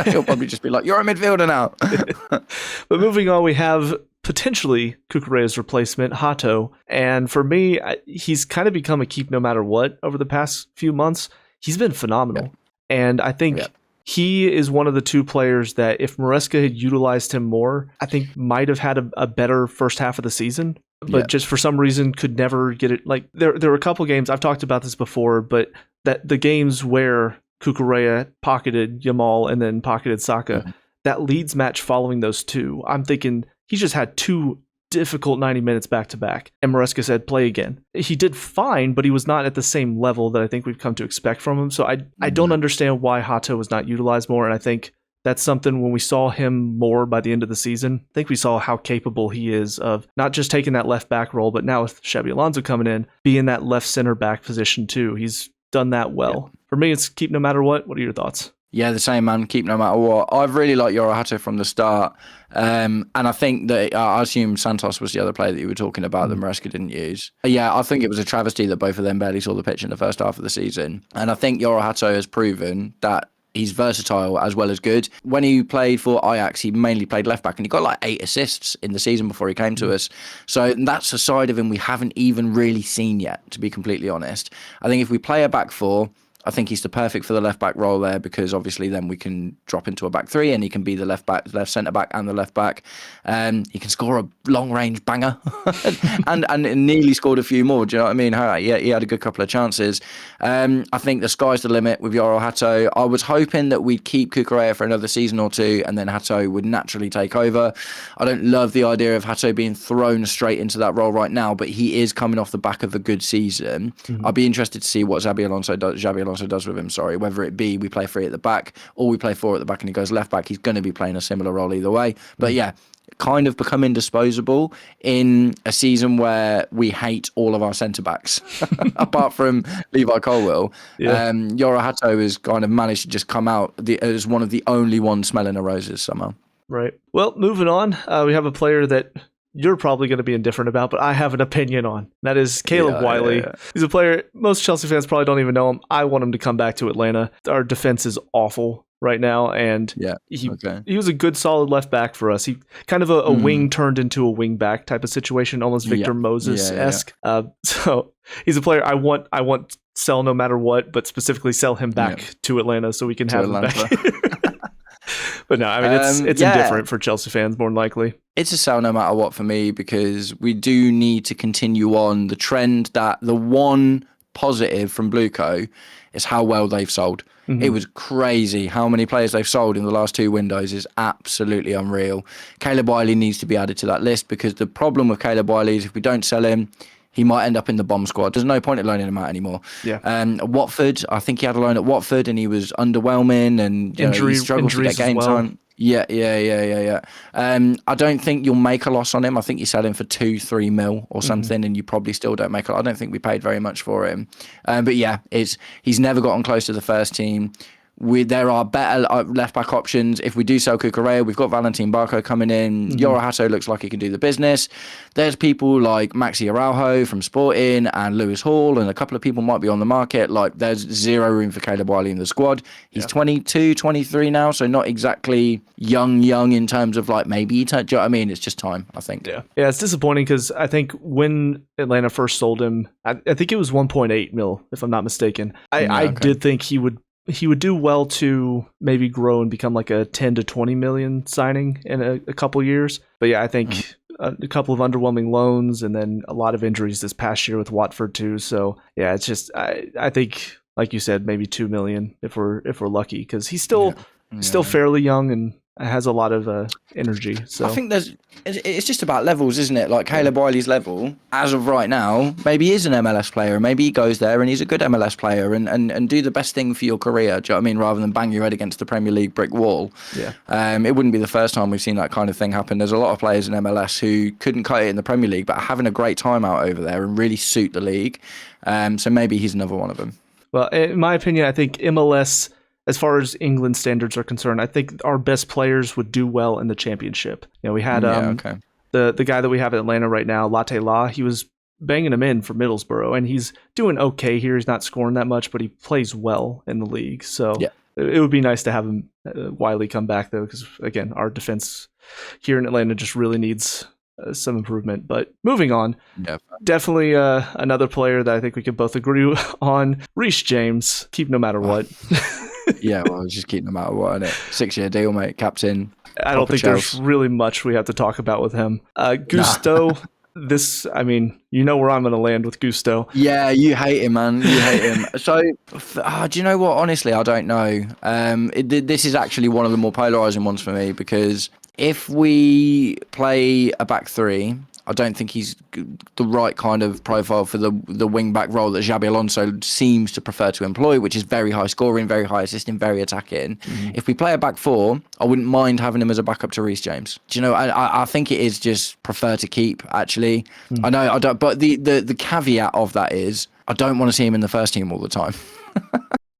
He'll probably just be like, you're a midfielder now. But moving on, we have potentially Cucurella's replacement, Hato. And for me, he's kind of become a keep no matter what over the past few months. He's been phenomenal. And I think he is one of the two players that if Maresca had utilized him more, I think might have had a better first half of the season. But just for some reason could never get it. Like there were a couple games, I've talked about this before, but that the games where Cucurella pocketed Yamal and then pocketed Saka, that Leeds match following those two, I'm thinking he just had two difficult 90 minutes back to back, and Maresca said play again. He did fine, but he was not at the same level that I think we've come to expect from him. So I don't understand why Hato was not utilized more, and I think that's something when we saw him more by the end of the season, I think we saw how capable he is of not just taking that left back role, but now with Xabi Alonso coming in, being that left center back position too. He's done that well. For me, it's keep no matter what. What are your thoughts? Yeah, the same, man. Keep no matter what. I've really liked Yoru Hato from the start. And I think that, I assume Santos was the other player that you were talking about that Maresca didn't use. Yeah, I think it was a travesty that both of them barely saw the pitch in the first half of the season. And I think Yoru Hato has proven that he's versatile as well as good. When he played for Ajax, he mainly played left back, and he got like 8 assists in the season before he came to us. So that's a side of him we haven't even really seen yet, to be completely honest. I think if we play a back four, I think he's the perfect for the left back role there, because obviously then we can drop into a back three and he can be the left centre back and the left back. He can score a long range banger and nearly scored a few more. Do you know what I mean? Yeah, he had a good couple of chances. I think the sky's the limit with Yoru Hato. I was hoping that we'd keep Cucurella for another season or two and then Hato would naturally take over. I don't love the idea of Hato being thrown straight into that role right now, but he is coming off the back of a good season. I'll be interested to see what Xabi Alonso does with him, whether it be we play 3 at the back or we play 4 at the back and he goes left back. He's going to be playing a similar role either way. But yeah, kind of become indisposable in a season where we hate all of our centre-backs, apart from Levi Colwill. Yoru Hato has kind of managed to just come out as one of the only ones smelling the roses somehow. Right. Well, moving on, we have a player that you're probably going to be indifferent about, but I have an opinion on. That is Caleb Wiley. Yeah. He's a player, most Chelsea fans probably don't even know him. I want him to come back to Atlanta. Our defense is awful right now, and he was a good, solid left back for us. He kind of a wing turned into a wing back type of situation, almost Victor Moses-esque. So he's a player I want sell no matter what, but specifically sell him back to Atlanta so we can have him back. But no, I mean, it's indifferent for Chelsea fans, more than likely. It's a sell no matter what for me, because we do need to continue on the trend that the one positive from Blueco is how well they've sold. Mm-hmm. It was crazy how many players they've sold in the last 2 windows is absolutely unreal. Caleb Wiley needs to be added to that list, because the problem with Caleb Wiley is if we don't sell him, he might end up in the bomb squad. There's no point in loaning him out anymore. Yeah. Watford, I think he had a loan at Watford and he was underwhelming, and he struggled to get game time. Yeah. I don't think you'll make a loss on him. I think you sell him for 2-3 mil or something, and you probably still don't make a lot. I don't think we paid very much for him. But yeah, he's never gotten close to the first team. There are better left-back options. If we do sell Cucurella, we've got Valentin Barco coming in. Yoro Hato looks like he can do the business. There's people like Maxi Araujo from Sporting and Lewis Hall, and a couple of people might be on the market. Like, there's zero room for Caleb Wiley in the squad. He's 22, 23 now, so not exactly young in terms of like maybe do you know what I mean? It's just time, I think. Yeah, it's disappointing because I think when Atlanta first sold him, I think it was 1.8 mil, if I'm not mistaken. I did think he would do well to maybe grow and become like a 10 to 20 million signing in a couple years. But yeah, I think a couple of underwhelming loans and then a lot of injuries this past year with Watford too. So yeah, it's just, I think, like you said, maybe 2 million if we're lucky, because he's still fairly young and has a lot of energy. So I think it's just about levels, isn't it? Like Caleb Wiley's level, as of right now, maybe he is an MLS player. Maybe he goes there and he's a good MLS player and do the best thing for your career. Do you know what I mean? Rather than bang your head against the Premier League brick wall. Yeah. It wouldn't be the first time we've seen that kind of thing happen. There's a lot of players in MLS who couldn't cut it in the Premier League, but are having a great time out over there and really suit the league. So maybe he's another one of them. Well, in my opinion, I think MLS, as far as England standards are concerned, I think our best players would do well in the Championship. You know, we had the guy that we have at Atlanta right now, Latte La. He was banging him in for Middlesbrough, and he's doing okay here. He's not scoring that much, but he plays well in the league. So it would be nice to have him, Wiley, come back, though, because, again, our defense here in Atlanta just really needs some improvement. But moving on, definitely another player that I think we can both agree on, Reece James. Keep no matter what. Yeah, well, just keep no matter what, isn't it? 6-year deal, mate. Captain. I don't think there's really much we have to talk about with him. Gusto, I mean, you know where I'm going to land with Gusto. Yeah, you hate him, man. You hate him. So, do you know what? Honestly, I don't know. This is actually one of the more polarizing ones for me, because if we play a back three, I don't think he's the right kind of profile for the wing-back role that Xabi Alonso seems to prefer to employ, which is very high scoring, very high assisting, very attacking. Mm-hmm. If we play a back four, I wouldn't mind having him as a backup to Reece James. Do you know, I think it is just prefer to keep, actually. Mm-hmm. I know, I don't, but the caveat of that is I don't want to see him in the first team all the time.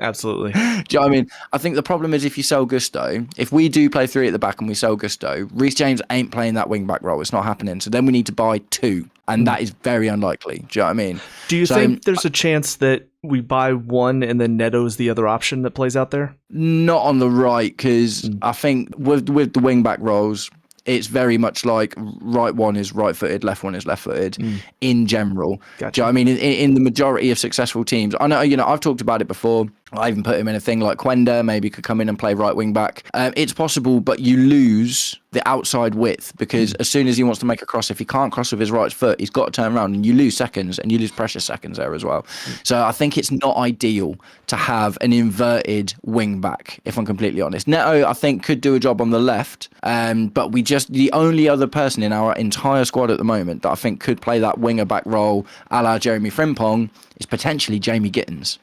Absolutely. Do you know what I mean? I think the problem is if you sell Gusto, if we do play three at the back and we sell Gusto, Reece James ain't playing that wing back role. It's not happening. So then we need to buy two, and that is very unlikely. Do you know what I mean? Do you think there's a chance that we buy one and then Neto's the other option that plays out there? Not on the right, because I think with the wing back roles, it's very much like right one is right-footed, left one is left-footed in general. Gotcha. Do you know what I mean? In the majority of successful teams, I know, I've talked about it before. I even put him in a thing like Quenda, maybe could come in and play right wing back. It's possible, but you lose the outside width, because as soon as he wants to make a cross, if he can't cross with his right foot, he's got to turn around, and you lose seconds, and you lose precious seconds there as well. So I think it's not ideal to have an inverted wing back, if I'm completely honest. Neto, I think, could do a job on the left, but the only other person in our entire squad at the moment that I think could play that winger back role a la Jeremy Frimpong is potentially Jamie Gittins.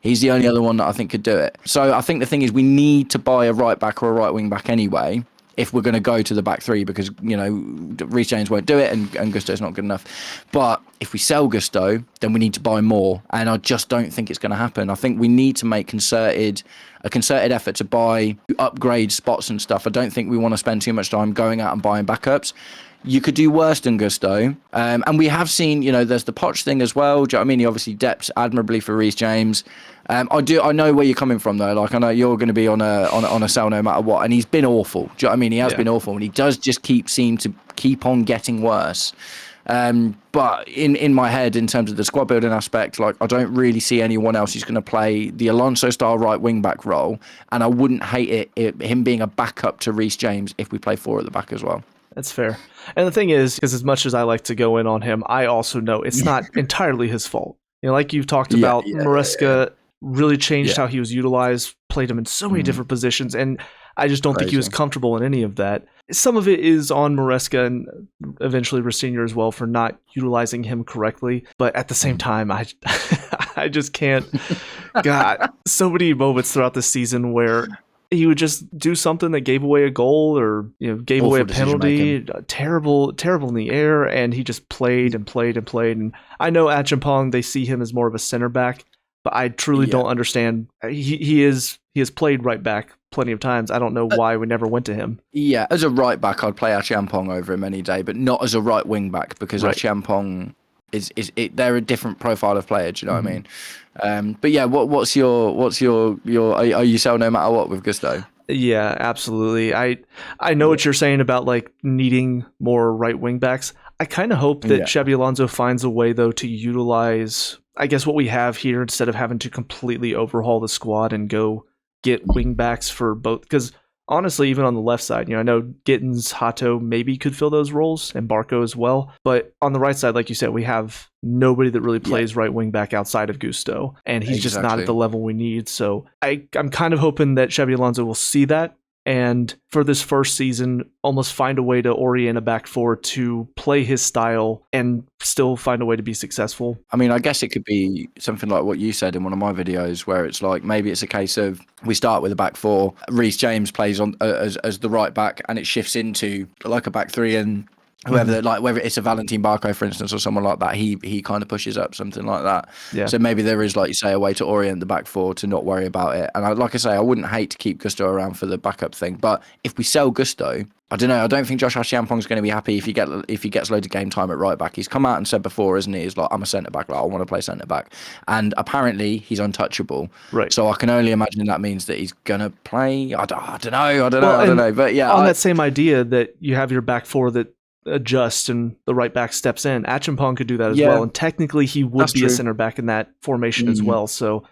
He's the only other one that I think could do it. So I think the thing is we need to buy a right back or a right wing back anyway if we're going to go to the back three, because, Reece James won't do it and Gusto's not good enough. But if we sell Gusto, then we need to buy more. And I just don't think it's going to happen. I think we need to make a concerted effort to upgrade spots and stuff. I don't think we want to spend too much time going out and buying backups. You could do worse than Gusto. And we have seen, there's the Poch thing as well. Do you know what I mean? He obviously depths admirably for Reece James. I know where you're coming from, though. Like, I know you're going to be on a sell no matter what. And he's been awful. Do you know what I mean? He has been awful. And he does just seem to keep on getting worse. But in my head, in terms of the squad building aspect, like I don't really see anyone else who's going to play the Alonso style right wing back role, and I wouldn't hate him being a backup to Reece James if we play 4 at the back as well. That's fair. And the thing is, because as much as I like to go in on him, I also know it's not entirely his fault. Like you've talked about, Maresca really changed how he was utilized, played him in so many different positions, and I just don't think he was comfortable in any of that. Some of it is on Maresca and eventually Racinier as well for not utilizing him correctly. But at the same time, I just can't. God, so many moments throughout the season where he would just do something that gave away a goal or gave away a penalty, terrible in the air, and he just played and played and played. And I know Acheampong, they see him as more of a center back, but I truly don't understand. He has played right back plenty of times. I don't know why we never went to him. Yeah, as a right back, I'd play Acheampong over him any day, but not as a right wing back because Acheampong they're a different profile of player. Do you know what I mean? But yeah, what's your are you sell no matter what with Gusto? Yeah, absolutely. I know what you're saying about like needing more right wing backs. I kind of hope that Xabi Alonso finds a way though to utilize, I guess, what we have here instead of having to completely overhaul the squad and go get wing backs for both. Because honestly, even on the left side, I know Gittins, Hato maybe could fill those roles, and Barco as well. But on the right side, like you said, we have nobody that really plays right wing back outside of Gusto, and he's just not at the level we need. So I'm kind of hoping that Xabi Alonso will see that, and for this first season, almost find a way to orient a back 4 to play his style and still find a way to be successful. I mean, I guess it could be something like what you said in one of my videos, where it's like maybe it's a case of we start with a back 4, Reece James plays on as the right back, and it shifts into like a back 3, and whoever, like whether it's a Valentin Barco, for instance, or someone like that, he kind of pushes up, something like that. Yeah. So maybe there is, like you say, a way to orient the back 4 to not worry about it. And like I say, I wouldn't hate to keep Gusto around for the backup thing. But if we sell Gusto, I don't know. I don't think Josh Acheampong's going to be happy if he gets loads of game time at right back. He's come out and said before, isn't he? He's like, I'm a centre back. Like, I want to play centre back. And apparently he's untouchable. Right. So I can only imagine that means that he's going to play. I don't know. But yeah. On that same idea that you have your back 4 that adjust and the right back steps in, Acheampong could do that as well, and technically he would be a center back in that formation as well. So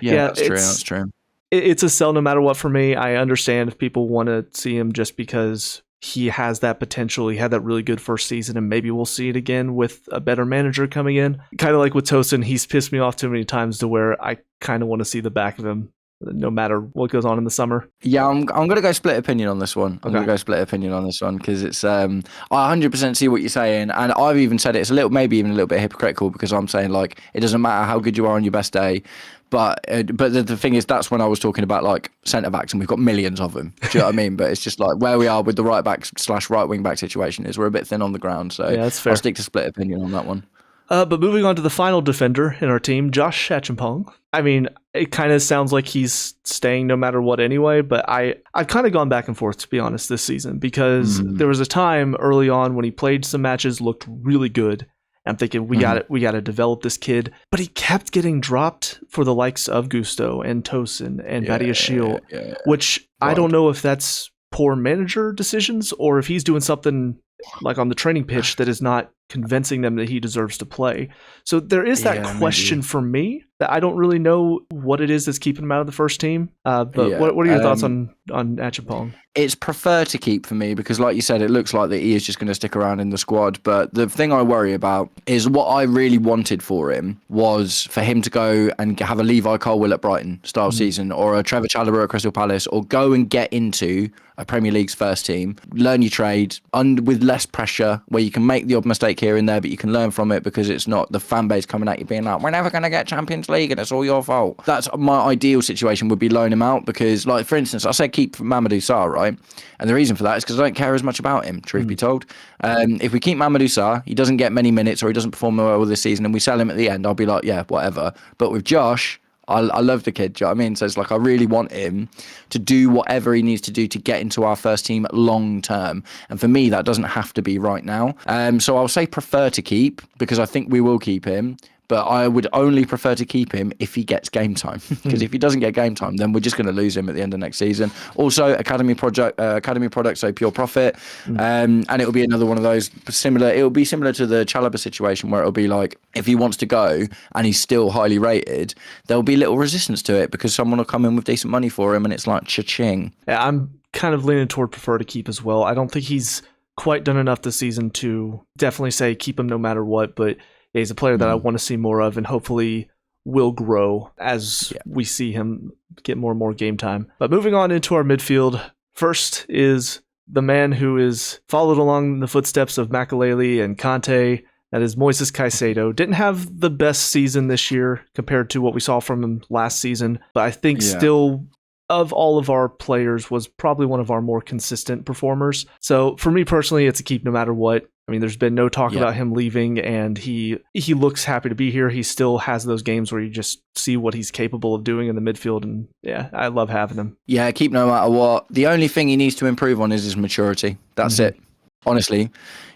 that's true. It's a sell no matter what for me. I understand if people want to see him just because he has that potential. He had that really good first season, and maybe we'll see it again with a better manager coming in. Kind of like with Tosin, he's pissed me off too many times to where I kind of want to see the back of him no matter what goes on in the summer. Yeah, I'm going to go split opinion on this one. I'm going to go split opinion on this one because it's I 100% see what you're saying, and I've even said it's maybe even a little bit hypocritical because I'm saying like it doesn't matter how good you are on your best day, but the thing is that's when I was talking about like centre backs, and we've got millions of them. Do you know what I mean? But it's just like where we are with the right back / right wing back situation is we're a bit thin on the ground. So yeah, that's fair. I'll stick to split opinion on that one. But moving on to the final defender in our team, Josh Acheampong. I mean, it kind of sounds like he's staying no matter what anyway, but I've kind of gone back and forth, to be honest, this season, because there was a time early on when he played some matches, looked really good. I'm thinking we got to develop this kid, but he kept getting dropped for the likes of Gusto and Tosin and Badiashile, which I don't know if that's poor manager decisions or if he's doing something like on the training pitch that is not convincing them that he deserves to play. So there is that question for me that I don't really know what it is that's keeping him out of the first team. But what are your thoughts on Acheampong? It's prefer to keep for me because, like you said, it looks like that he is just going to stick around in the squad. But the thing I worry about is what I really wanted for him was for him to go and have a Levi Colwill at Brighton style season, or a Trevor Chalobah at Crystal Palace, or go and get into a Premier League's first team, learn your trade with less pressure, where you can make the odd mistake here and there, but you can learn from it because it's not the fan base coming at you being like, we're never going to get Champions League and it's all your fault. That's my ideal situation, would be loan him out because, like, for instance, I said keep Mamadou Sarr, right? And the reason for that is because I don't care as much about him, truth be told. If we keep Mamadou Sarr, he doesn't get many minutes or he doesn't perform well this season, and we sell him at the end, I'll be like, yeah, whatever. But with Josh, I love the kid, do you know what I mean? So it's like I really want him to do whatever he needs to do to get into our first team long term. And for me, that doesn't have to be right now. So I'll say prefer to keep because I think we will keep him. but I would only prefer to keep him if he gets game time. Because if he doesn't get game time, then we're just going to lose him at the end of next season. Also, academy product, so pure profit, and it'll be another one of those similar. It'll be similar to the Chalobah situation, where it'll be like if he wants to go and he's still highly rated, there'll be little resistance to it because someone will come in with decent money for him, and it's like cha-ching. Yeah, I'm kind of leaning toward prefer to keep as well. I don't think he's quite done enough this season to definitely say keep him no matter what, but he's a player that I want to see more of and hopefully will grow as we see him get more and more game time. But moving on into our midfield, first is the man who is followed along the footsteps of Makelele and Kante. That is Moises Caicedo. Didn't have the best season this year compared to what we saw from him last season, but I think still of all of our players was probably one of our more consistent performers. So for me personally, it's a keep no matter what. I mean, there's been no talk about him leaving, and he looks happy to be here. He still has those games where you just see what he's capable of doing in the midfield, and yeah, I love having him. Yeah, keep no matter what. The only thing he needs to improve on is his maturity. That's it. Honestly,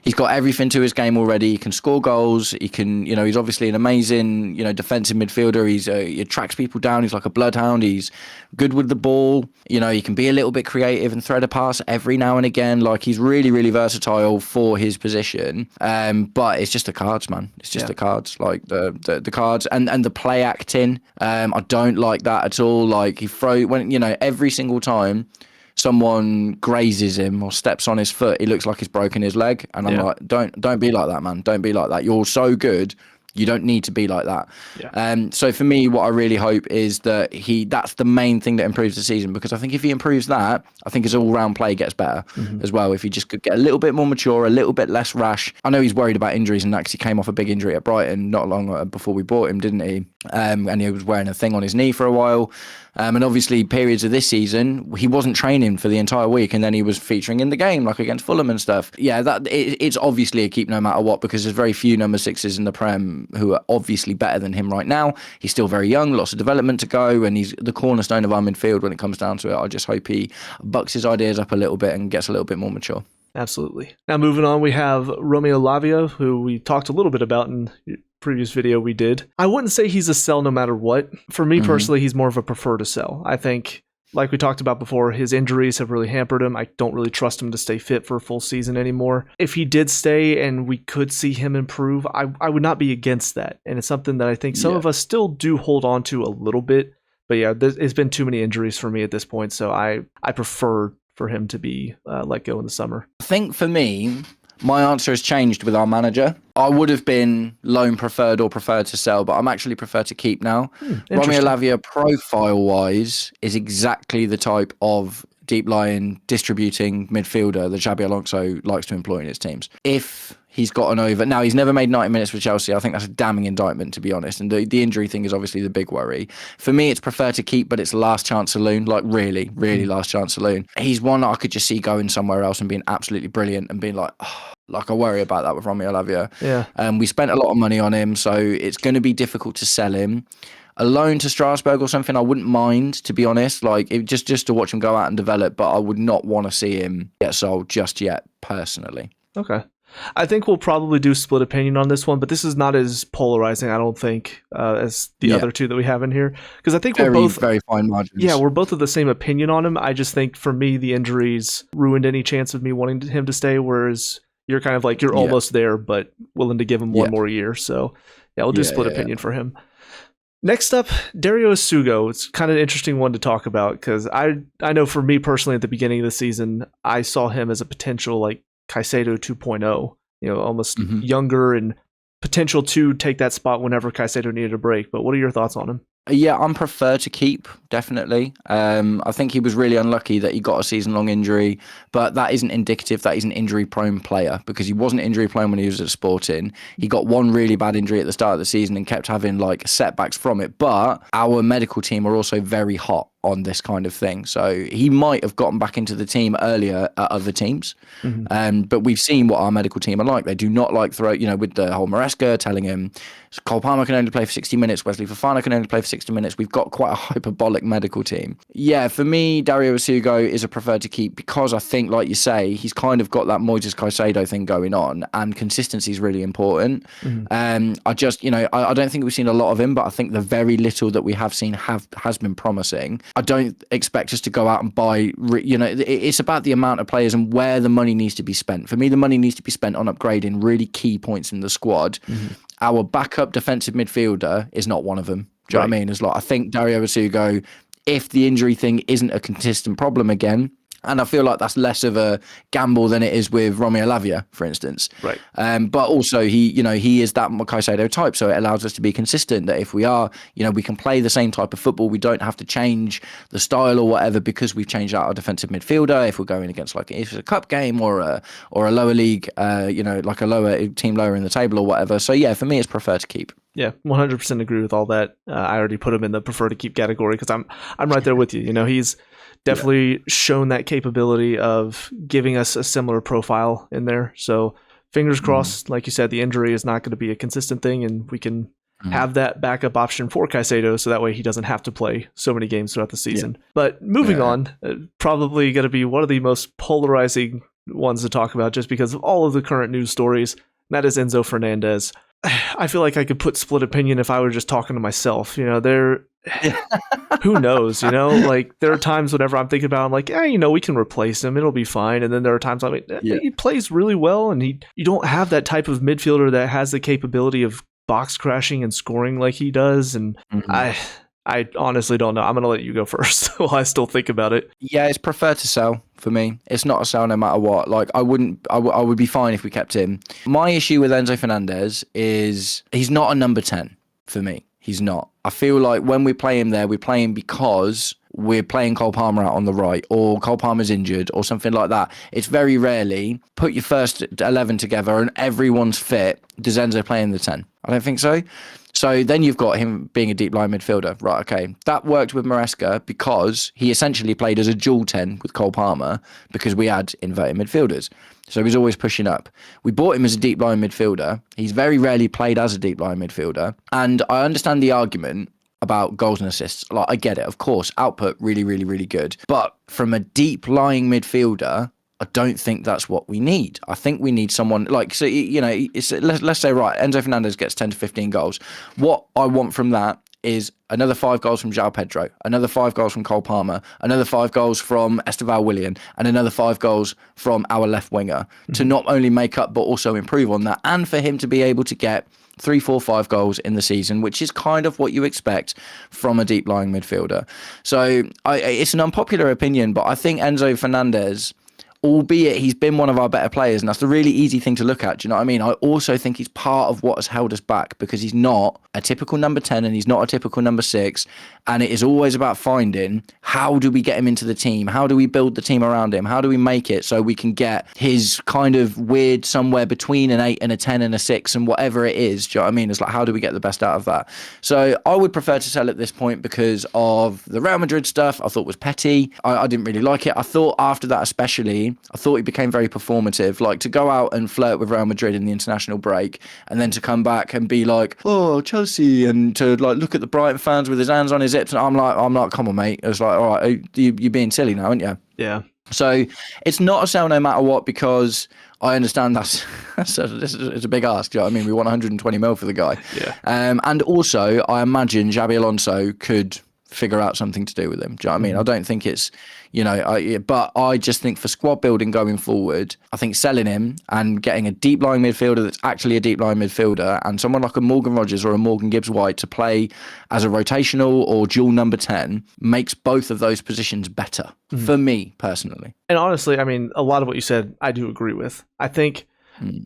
he's got everything to his game already. He can score goals. He can, he's obviously an amazing, defensive midfielder. He tracks people down. He's like a bloodhound. He's good with the ball. He can be a little bit creative and thread a pass every now and again. Like, he's really, really versatile for his position. But it's just the cards, man. It's just the cards, like the cards and the play acting. I don't like that at all. Like, every single time someone grazes him or steps on his foot, he looks like he's broken his leg, and I'm like, don't be like that, man. Don't be like that. You're so good, you don't need to be like that. So for me, what I really hope is that that's the main thing that improves the season, because I think if he improves that, I think his all-round play gets better as well. If he just could get a little bit more mature, a little bit less rash. I know he's worried about injuries and that, because he came off a big injury at Brighton not long before we bought him, didn't he? And he was wearing a thing on his knee for a while. And obviously periods of this season, he wasn't training for the entire week, and then he was featuring in the game, like against Fulham and stuff. Yeah, it's obviously a keep no matter what, because there's very few number sixes in the Prem who are obviously better than him right now. He's still very young, lots of development to go, and he's the cornerstone of our midfield when it comes down to it. I just hope he bucks his ideas up a little bit and gets a little bit more mature. Absolutely. Now moving on, we have Romeo Lavia, who we talked a little bit about in previous video we did. I wouldn't say he's a sell no matter what. For me personally, he's more of a prefer to sell. I think, like we talked about before, his injuries have really hampered him. I don't really trust him to stay fit for a full season anymore. If he did stay and we could see him improve, I would not be against that. And it's something that I think some of us still do hold on to a little bit. But yeah, it's been too many injuries for me at this point, so I prefer for him to be let go in the summer. I think for me, my answer has changed with our manager. I would have been loan preferred or preferred to sell, but I'm actually preferred to keep now. Romeo Lavia, profile-wise, is exactly the type of deep-lying, distributing midfielder that Xabi Alonso likes to employ in his teams. If he's gotten over... Now, he's never made 90 minutes for Chelsea. I think that's a damning indictment, to be honest. And the injury thing is obviously the big worry. For me, it's prefer to keep, but it's last chance saloon. Like, really, really last chance saloon. He's one that I could just see going somewhere else and being absolutely brilliant and being like... Like, I worry about that with Romeo Lavia. Yeah. We spent a lot of money on him, so it's going to be difficult to sell him. A loan to Strasbourg or something, I wouldn't mind, to be honest. Like, just to watch him go out and develop, but I would not want to see him get sold just yet, personally. Okay. I think we'll probably do split opinion on this one, but this is not as polarizing, I don't think, as the other two that we have in here. Because I think we're both very fine margins. Yeah, we're both of the same opinion on him. I just think for me, the injuries ruined any chance of me wanting him to stay, whereas you're kind of like, you're almost there, but willing to give him one more year. So yeah, we'll do split opinion for him. Next up, Dario Sugo. It's kind of an interesting one to talk about, because I know for me personally, at the beginning of the season, I saw him as a potential like Caicedo 2.0, almost younger and potential to take that spot whenever Caicedo needed a break. But what are your thoughts on him? Yeah, I'm prefer to keep, definitely. I think he was really unlucky that he got a season-long injury, but that isn't indicative that he's an injury-prone player, because he wasn't injury-prone when he was at Sporting. He got one really bad injury at the start of the season and kept having like setbacks from it, but our medical team are also very hot on this kind of thing. So he might have gotten back into the team earlier at other teams. But we've seen what our medical team are like. They do not like with the whole Maresca telling him Cole Palmer can only play for 60 minutes, Wesley Fofana can only play for 60 minutes. We've got quite a hyperbolic medical team. Yeah, for me, Dario Asugo is a preferred to keep because I think, like you say, he's kind of got that Moises Caicedo thing going on, and consistency is really important. I don't think we've seen a lot of him, but I think the very little that we have seen has been promising. I don't expect us to go out and buy, it's about the amount of players and where the money needs to be spent. For me, the money needs to be spent on upgrading really key points in the squad. Our backup defensive midfielder is not one of them. Do you know what I mean? It's like, I think Dario Asugo, if the injury thing isn't a consistent problem again, and I feel like that's less of a gamble than it is with Romeo Lavia, for instance. Right. But also he is that Caicedo type, so it allows us to be consistent. That if we are, we can play the same type of football. We don't have to change the style or whatever because we've changed out our defensive midfielder. If we're going against if it's a cup game or a lower league, like a lower team lower in the table or whatever. So yeah, for me, it's preferred to keep. Yeah, 100% agree with all that. I already put him in the prefer to keep category because I'm right there with you. He's definitely shown that capability of giving us a similar profile in there. So fingers crossed, like you said, the injury is not going to be a consistent thing, and we can have that backup option for Caicedo, so that way he doesn't have to play so many games throughout the season. But moving on, probably going to be one of the most polarizing ones to talk about just because of all of the current news stories, and that is Enzo Fernandez. I feel like I could put split opinion if I were just talking to myself. Who knows, like there are times whenever I'm thinking about, I'm like, we can replace him. It'll be fine. And then there are times I'm like, he plays really well. And you don't have that type of midfielder that has the capability of box crashing and scoring like he does. And I honestly don't know. I'm going to let you go first while I still think about it. Yeah, it's preferred to sell for me. It's not a sell no matter what. Like I would be fine if we kept him. My issue with Enzo Fernandez is he's not a number 10 for me. He's not. I feel like when we play him there, we play him because we're playing Cole Palmer out on the right, or Cole Palmer's injured, or something like that. It's very rarely put your first 11 together and everyone's fit. Does Enzo play in the 10? I don't think so. So then you've got him being a deep line midfielder. Right, okay. That worked with Maresca because he essentially played as a dual 10 with Cole Palmer because we had inverted midfielders. So he's always pushing up. We bought him as a deep line midfielder. He's very rarely played as a deep line midfielder. And I understand the argument about goals and assists. Like, I get it, of course. Output, really, really, really good. But from a deep lying midfielder, I don't think that's what we need. I think we need someone let's say, right, Enzo Fernandez gets 10 to 15 goals. What I want from that is another 5 goals from João Pedro, another 5 goals from Cole Palmer, another 5 goals from Esteval Willian, and another 5 goals from our left winger to not only make up but also improve on that, and for him to be able to get 3, 4, 5 goals in the season, which is kind of what you expect from a deep lying midfielder. So it's an unpopular opinion, but I think Enzo Fernandez, albeit he's been one of our better players, and that's the really easy thing to look at, do you know what I mean? I also think he's part of what has held us back because he's not a typical number 10 and he's not a typical number 6, and it is always about finding how do we get him into the team? How do we build the team around him? How do we make it so we can get his kind of weird somewhere between an 8 and a 10 and a 6 and whatever it is, do you know what I mean? It's like, how do we get the best out of that? So I would prefer to sell at this point because of the Real Madrid stuff I thought was petty. I didn't really like it. I thought after that especially, I thought he became very performative, like to go out and flirt with Real Madrid in the international break and then to come back and be like, oh, Chelsea, and to like look at the Brighton fans with his hands on his hips. And I'm like, come on, mate. It's like, all right, you're being silly now, aren't you? Yeah. So it's not a sell no matter what because I understand this is a big ask. Do you know what I mean? We want 120 mil for the guy. Yeah. And also, I imagine Xabi Alonso could figure out something to do with him. Do you know what I mean? I don't think it's, but I just think for squad building going forward, I think selling him and getting a deep lying midfielder that's actually a deep lying midfielder and someone like a Morgan Rogers or a Morgan Gibbs-White to play as a rotational or dual number 10 makes both of those positions better for me personally. And honestly, I mean, a lot of what you said, I do agree with. I think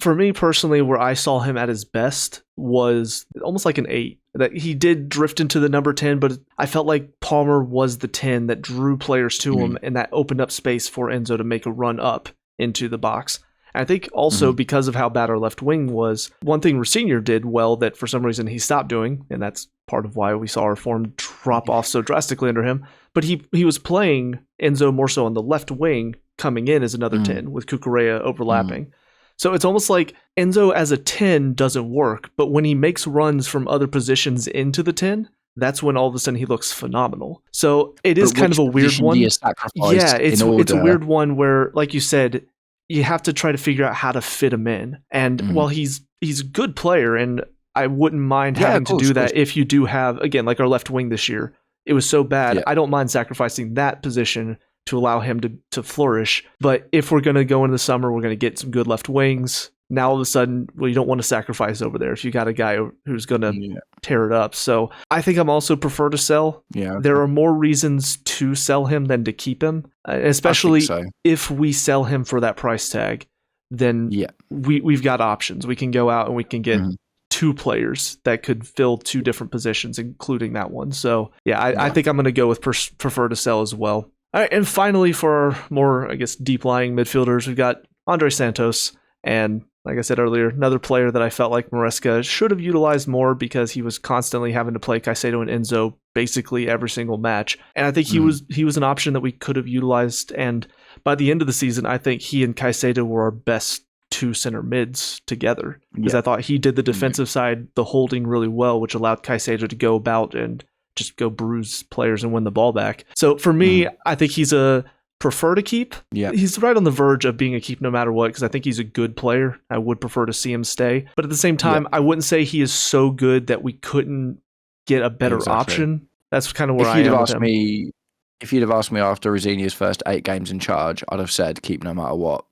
for me personally, where I saw him at his best was almost like an 8. That he did drift into the number 10, but I felt like Palmer was the 10 that drew players to him, and that opened up space for Enzo to make a run up into the box. And I think also because of how bad our left wing was, one thing Rosinha did well that for some reason he stopped doing, and that's part of why we saw our form drop off so drastically under him, but he was playing Enzo more so on the left wing coming in as another 10 with Cucurella overlapping. So it's almost like Enzo as a 10 doesn't work, but when he makes runs from other positions into the 10, that's when all of a sudden he looks phenomenal. So it is kind of a weird one. Yeah, it's a weird one where, like you said, you have to try to figure out how to fit him in. And while he's a good player, and I wouldn't mind having to do that if you do have, again, like our left wing this year, it was so bad. I don't mind sacrificing that position to allow him to flourish. But if we're going to go into the summer, we're going to get some good left wings. Now, all of a sudden, well, you don't want to sacrifice over there if you got a guy who's going to tear it up. So I think I'm also prefer to sell. Yeah, there are more reasons to sell him than to keep him, especially if we sell him for that price tag. Then we've got options. We can go out and we can get two players that could fill two different positions, including that one. So I think I'm going to go with prefer to sell as well. All right, and finally, for our more, I guess, deep-lying midfielders, we've got Andre Santos. And like I said earlier, another player that I felt like Maresca should have utilized more because he was constantly having to play Caicedo and Enzo basically every single match. And I think he was an option that we could have utilized. And by the end of the season, I think he and Caicedo were our best two center mids together. Because I thought he did the defensive side, the holding really well, which allowed Caicedo to go about and just go bruise players and win the ball back. So for me, I think he's a prefer to keep. Yeah, he's right on the verge of being a keep no matter what, because I think he's a good player. I would prefer to see him stay, but at the same time, I wouldn't say he is so good that we couldn't get a better option. That's kind of where I am with him. If you'd have asked me after Rosinha's first 8 games in charge, I'd have said keep no matter what.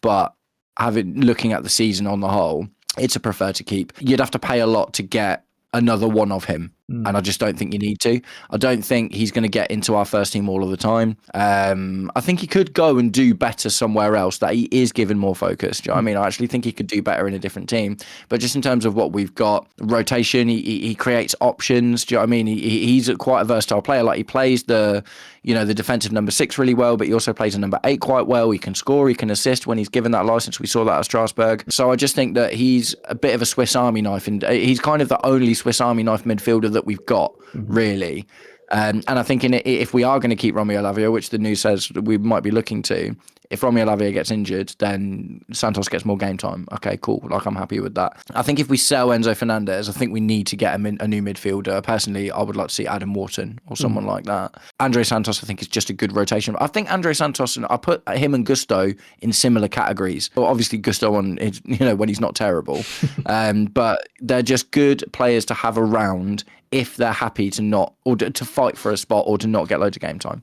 But looking at the season on the whole, it's a prefer to keep. You'd have to pay a lot to get another one of him. And I just don't think you need to. I don't think he's going to get into our first team all of the time. I think he could go and do better somewhere else, that he is given more focus. Do you know what I mean? I actually think he could do better in a different team. But just in terms of what we've got, rotation, he creates options. Do you know what I mean? He's quite a versatile player. Like, he plays the defensive number 6 really well, but he also plays a number 8 quite well. He can score, he can assist when he's given that license. We saw that at Strasbourg. So I just think that he's a bit of a Swiss Army knife, and he's kind of the only Swiss Army knife midfielder that we've got, really. And I think if we are going to keep Romeo Lavia, which the news says we might be looking to, if Romeo Lavia gets injured, then Santos gets more game time. Okay, cool. Like, I'm happy with that. I think if we sell Enzo Fernandez, I think we need to get a new midfielder. Personally, I would like to see Adam Wharton or someone like that. Andre Santos, I think, is just a good rotation. I think Andre Santos, and I put him and Gusto in similar categories. Well, obviously Gusto when he's not terrible, but they're just good players to have around if they're happy to not, or to fight for a spot, or to not get loads of game time.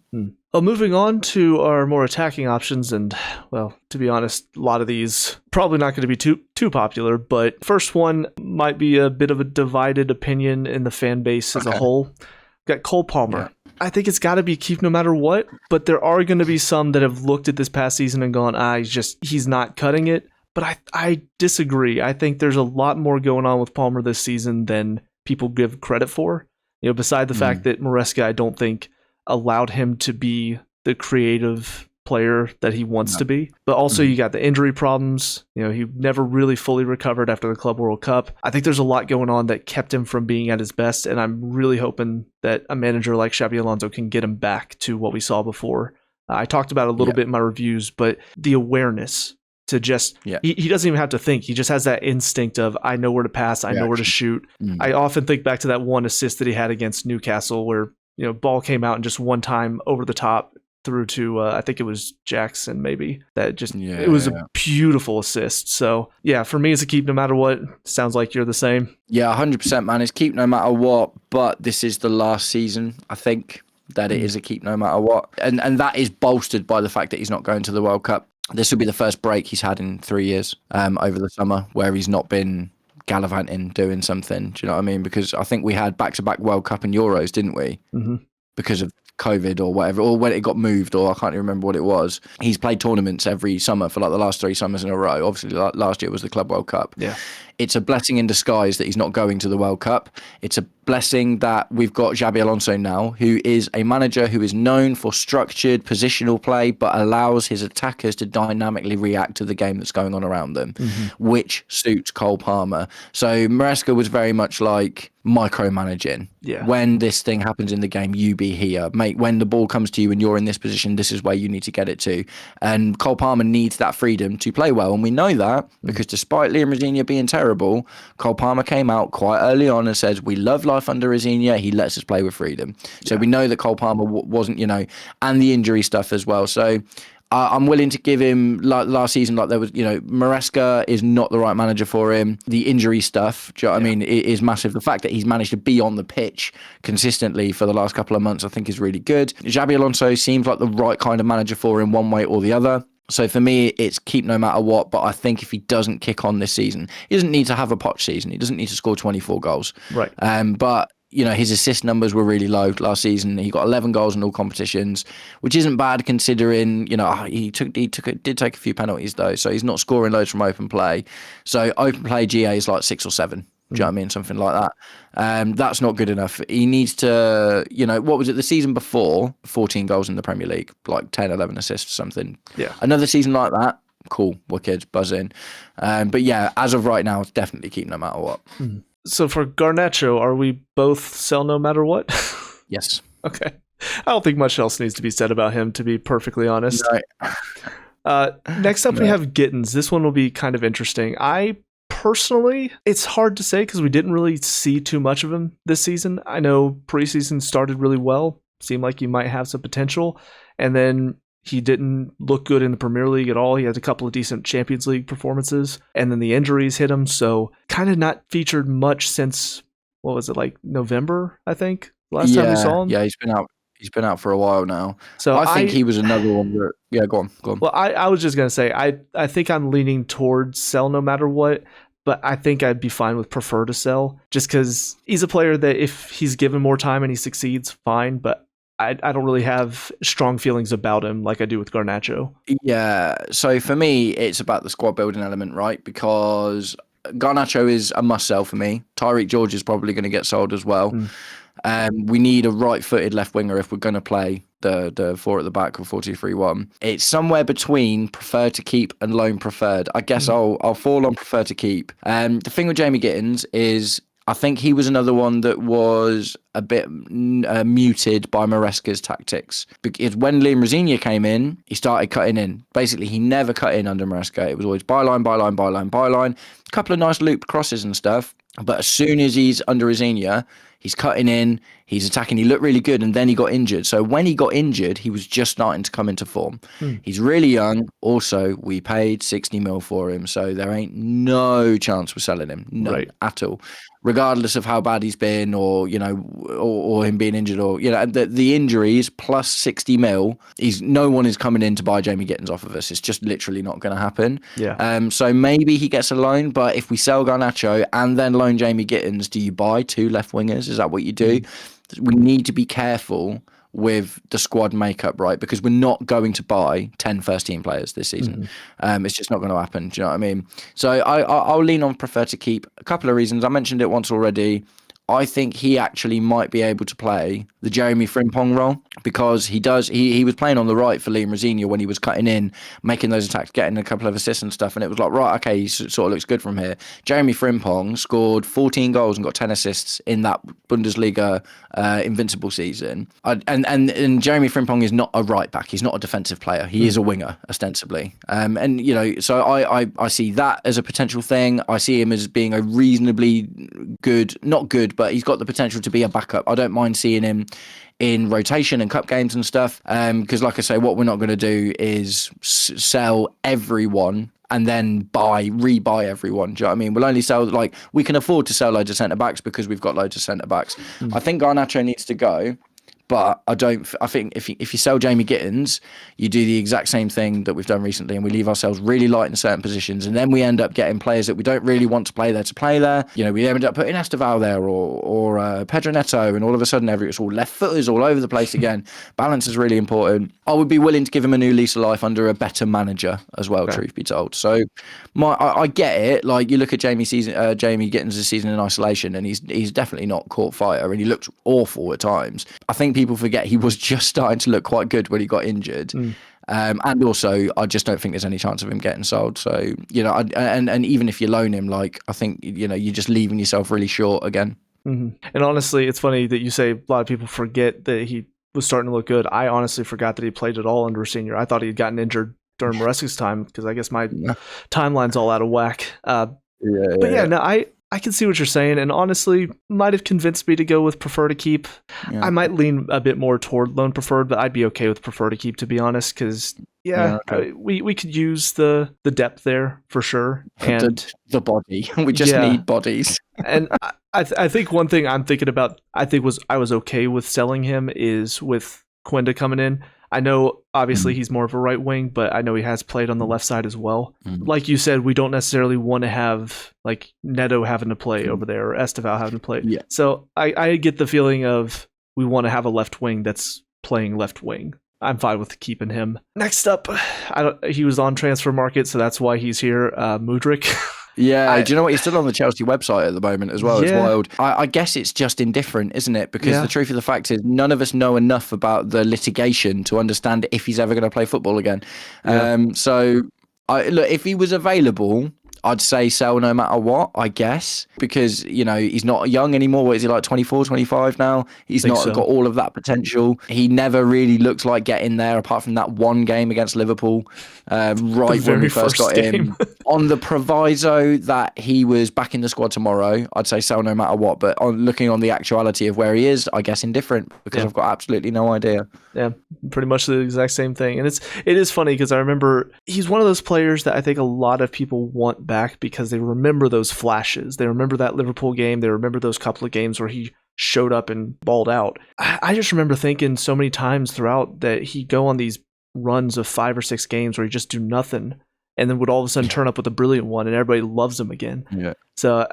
Well, moving on to our more attacking options, and, well, to be honest, a lot of these probably not going to be too popular, but first one might be a bit of a divided opinion in the fan base as a whole. We've got Cole Palmer. Yeah. I think it's got to be keep no matter what, but there are going to be some that have looked at this past season and gone, he's not cutting it. But I disagree. I think there's a lot more going on with Palmer this season than people give credit for. Beside the fact that Maresca, I don't think, allowed him to be the creative player that he wants to be. But also you got the injury problems. He never really fully recovered after the Club World Cup. I think there's a lot going on that kept him from being at his best, and I'm really hoping that a manager like Xabi Alonso can get him back to what we saw before. I talked about it a little bit in my reviews, but the awareness to just, he doesn't even have to think. He just has that instinct of, I know where to pass, I know where to shoot. I often think back to that one assist that he had against Newcastle where, ball came out and just one time over the top through to, I think it was Jackson maybe. That just, it was a beautiful assist. So, for me it's a keep no matter what. Sounds like you're the same. Yeah, 100%, man. It's keep no matter what, but this is the last season, I think, that it is a keep no matter what. And that is bolstered by the fact that he's not going to the World Cup. This will be the first break he's had in 3 years over the summer where he's not been gallivanting, doing something. Do you know what I mean? Because I think we had back-to-back World Cup and Euros, didn't we? Because of COVID or whatever, or when it got moved, or I can't even remember what it was. He's played tournaments every summer for like the last 3 summers in a row. Obviously, last year was the Club World Cup. Yeah. It's a blessing in disguise that he's not going to the World Cup. It's a blessing that we've got Xabi Alonso now, who is a manager who is known for structured positional play, but allows his attackers to dynamically react to the game that's going on around them, which suits Cole Palmer. So Maresca was very much like micromanaging. Yeah. When this thing happens in the game, you be here. Mate, when the ball comes to you and you're in this position, this is where you need to get it to. And Cole Palmer needs that freedom to play well. And we know that because despite Liam Rosenior being terrible, Cole Palmer came out quite early on and says, we love life under Rosenior. He lets us play with freedom. So we know that Cole Palmer wasn't, and the injury stuff as well. So I'm willing to give him, like last season, like there was, Maresca is not the right manager for him. The injury stuff, do you know what I mean, it is massive. The fact that he's managed to be on the pitch consistently for the last couple of months, I think is really good. Xabi Alonso seems like the right kind of manager for him one way or the other. So for me, it's keep no matter what. But I think if he doesn't kick on this season, he doesn't need to have a Poch season. He doesn't need to score 24 goals. Right. But his assist numbers were really low last season. He got 11 goals in all competitions, which isn't bad considering, he did take a few penalties though. So he's not scoring loads from open play. So open play GA is like 6 or 7. Do you know what I mean? Something like that. That's not good enough. He needs to, what was it? The season before, 14 goals in the Premier League, like 10, 11 assists or something. Yeah. Another season like that, cool, wicked, buzz in. But yeah, as of right now, it's definitely keep no matter what. So for Garnacho, are we both sell no matter what? Yes. Okay. I don't think much else needs to be said about him, to be perfectly honest. Right. Next up, we have Gittins. This one will be kind of interesting. I personally, it's hard to say because we didn't really see too much of him this season. I know preseason started really well. Seemed like he might have some potential. And then he didn't look good in the Premier League at all. He had a couple of decent Champions League performances. And then the injuries hit him. So kind of not featured much since, what was it, like November, I think? Last time we saw him? Yeah, he's been out. He's been out for a while now. So I think he was another one that... Yeah, go on. Well, I was just going to say, I think I'm leaning towards sell no matter what, but I think I'd be fine with prefer to sell, just because he's a player that if he's given more time and he succeeds, fine, but I don't really have strong feelings about him like I do with Garnacho. Yeah, so for me, it's about the squad building element, right? Because Garnacho is a must-sell for me. Tyreek George is probably going to get sold as well. We need a right-footed left winger if we're going to play the 4 at the back of 4-2-3-1. It's somewhere between prefer to keep and loan preferred. I guess I'll fall on prefer to keep. The thing with Jamie Gittins is I think he was another one that was a bit muted by Maresca's tactics. Because when Liam Rosenior came in, he started cutting in. Basically, he never cut in under Maresca. It was always byline, byline, byline, byline. A couple of nice looped crosses and stuff. But as soon as he's under Rosenior, he's cutting in, he's attacking. He looked really good, and then he got injured. So when he got injured, he was just starting to come into form. He's really young. Also, we paid 60 mil for him, so there ain't no chance we're selling him. No, at all. Regardless of how bad he's been, or or him being injured, or the injuries plus 60 mil, no one is coming in to buy Jamie Gittins off of us. It's just literally not going to happen. Yeah. So maybe he gets a loan, but if we sell Garnacho and then loan Jamie Gittins, do you buy 2 left wingers? Is that what you do? We need to be careful with the squad makeup, right? Because we're not going to buy 10 first-team players this season. It's just not going to happen. Do you know what I mean? So I'll lean on prefer to keep. A couple of reasons. I mentioned it once already. I think he actually might be able to play the Jeremy Frimpong role because he was playing on the right for Liam Rosenior when he was cutting in, making those attacks, getting a couple of assists and stuff, and it was like, right, okay, he sort of looks good from here. Jeremy Frimpong scored 14 goals and got 10 assists in that Bundesliga invincible season. And Jeremy Frimpong is not a right back. He's not a defensive player. He is a winger, ostensibly. So I see that as a potential thing. I see him as being a reasonably good, not good, but he's got the potential to be a backup. I don't mind seeing him in rotation and cup games and stuff. Because like I say, what we're not going to do is sell everyone and then rebuy everyone. Do you know what I mean? We'll only sell, we can afford to sell loads of centre-backs because we've got loads of centre-backs. I think Garnacho needs to go. But I think if you sell Jamie Gittins, you do the exact same thing that we've done recently, and we leave ourselves really light in certain positions, and then we end up getting players that we don't really want to play there. You know, we end up putting Esteval there or Pedro Neto, and all of a sudden it's all left footers all over the place again. Balance is really important. I would be willing to give him a new lease of life under a better manager as well, truth be told. So I get it. Like, you look at Jamie Gittins' season in isolation, and he's definitely not caught fire, and he looked awful at times. I think people forget he was just starting to look quite good when he got injured. And also, I just don't think there's any chance of him getting sold. So, you know, and even if you loan him, like, I think, you know, you're just leaving yourself really short again. And honestly, it's funny that you say a lot of people forget that he was starting to look good. I honestly forgot that he played at all under a senior. I thought he had gotten injured during Maresca's time, because I guess my timeline's all out of whack. I can see what you're saying, and honestly, might have convinced me to go with prefer to keep. I might lean a bit more toward loan preferred, but I'd be okay with prefer to keep, to be honest, because we could use the depth there for sure, and the body. We just need bodies. And I think one thing I'm thinking about, I was okay with selling him, is with Quinda coming in. I know, obviously, he's more of a right wing, but I know he has played on the left side as well. Like you said, we don't necessarily want to have, like, Neto having to play over there, or Esteval having to play. So I get the feeling of we want to have a left wing that's playing left wing. I'm fine with keeping him. Next up, he was on transfer market, so that's why he's here. Mudryk. Yeah, do you know what? He's still on the Chelsea website at the moment as well. It's wild. I guess it's just indifferent, isn't it? Because the truth of the fact is, none of us know enough about the litigation to understand if he's ever going to play football again. So, look, if he was available, I'd say sell no matter what, I guess, because, you know, he's not young anymore. What is he, like 24, 25 now? He's not got all of that potential. He never really looked like getting there, apart from that one game against Liverpool, right when we first got him. On the proviso that he was back in the squad tomorrow, I'd say sell no matter what. But looking on the actuality of where he is, I guess indifferent, because I've got absolutely no idea. Yeah, pretty much the exact same thing. And it is funny, because I remember he's one of those players that I think a lot of people want back, because they remember those flashes. They remember that Liverpool game. They remember those couple of games where he showed up and balled out. I just remember thinking so many times throughout that he'd go on these runs of 5 or 6 games where he just do nothing, and then would all of a sudden turn up with a brilliant one, and everybody loves him again. So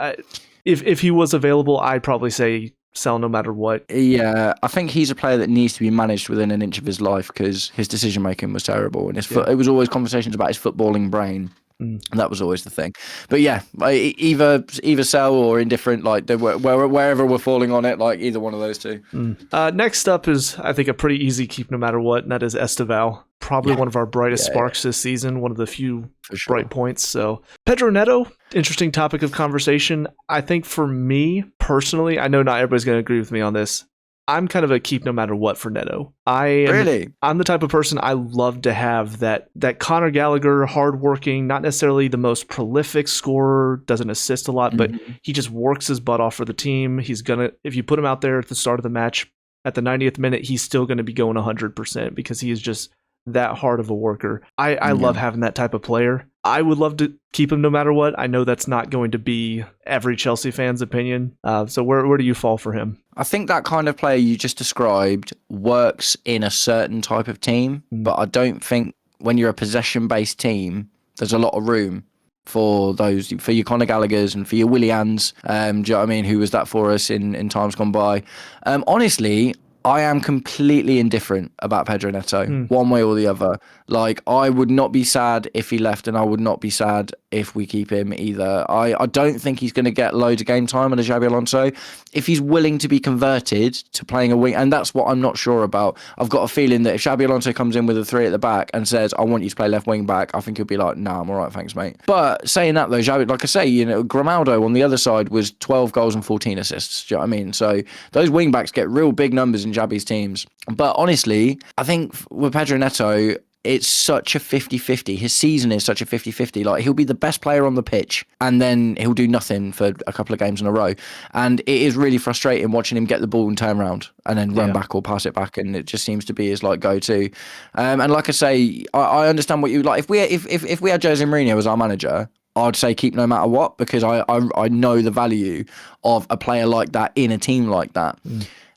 if he was available, I'd probably say sell no matter what. Yeah, I think he's a player that needs to be managed within an inch of his life, because his decision making was terrible, and it was always conversations about his footballing brain. And that was always the thing. But yeah, either sell or indifferent, like wherever we're falling on it, like either one of those two. Next up is, I think, a pretty easy keep no matter what, and that is Esteval. Probably one of our brightest sparks this season, one of the few bright points. So Pedro Neto, interesting topic of conversation. I think for me personally, I know not everybody's going to agree with me on this, I'm kind of a keep no matter what for Neto. I'm the type of person, I love to have that Conor Gallagher, hardworking, not necessarily the most prolific scorer, doesn't assist a lot, but he just works his butt off for the team. He's gonna, if you put him out there at the start of the match, at the 90th minute, he's still going to be going 100%, because he is just that hard of a worker. I love having that type of player. I would love to keep him no matter what. I know that's not going to be every Chelsea fan's opinion. So where do you fall for him? I think that kind of player you just described works in a certain type of team, but I don't think when you're a possession-based team, there's a lot of room for your Conor Gallaghers and for your Willians. Do you know what I mean? Who was that for us in times gone by? Honestly, I am completely indifferent about Pedro Neto, one way or the other. Like, I would not be sad if he left, and I would not be sad if we keep him either. I don't think he's going to get loads of game time under Xabi Alonso. If he's willing to be converted to playing a wing, and that's what I'm not sure about. I've got a feeling that if Xabi Alonso comes in with a 3 at the back and says, I want you to play left wing back, I think he'll be like, nah, I'm all right, thanks, mate. But saying that, though, Xabi, like I say, Grimaldo on the other side was 12 goals and 14 assists. Do you know what I mean? So those wing backs get real big numbers in Xabi's teams. But honestly, I think with Pedro Neto, it's such a 50-50. His season is such a 50-50. Like, he'll be the best player on the pitch, and then he'll do nothing for a couple of games in a row. And it is really frustrating watching him get the ball and turn around and then run back or pass it back. And it just seems to be his like go-to. And like I say, I understand what you like. If we had Jose Mourinho as our manager, I'd say keep no matter what, because I know the value of a player like that in a team like that.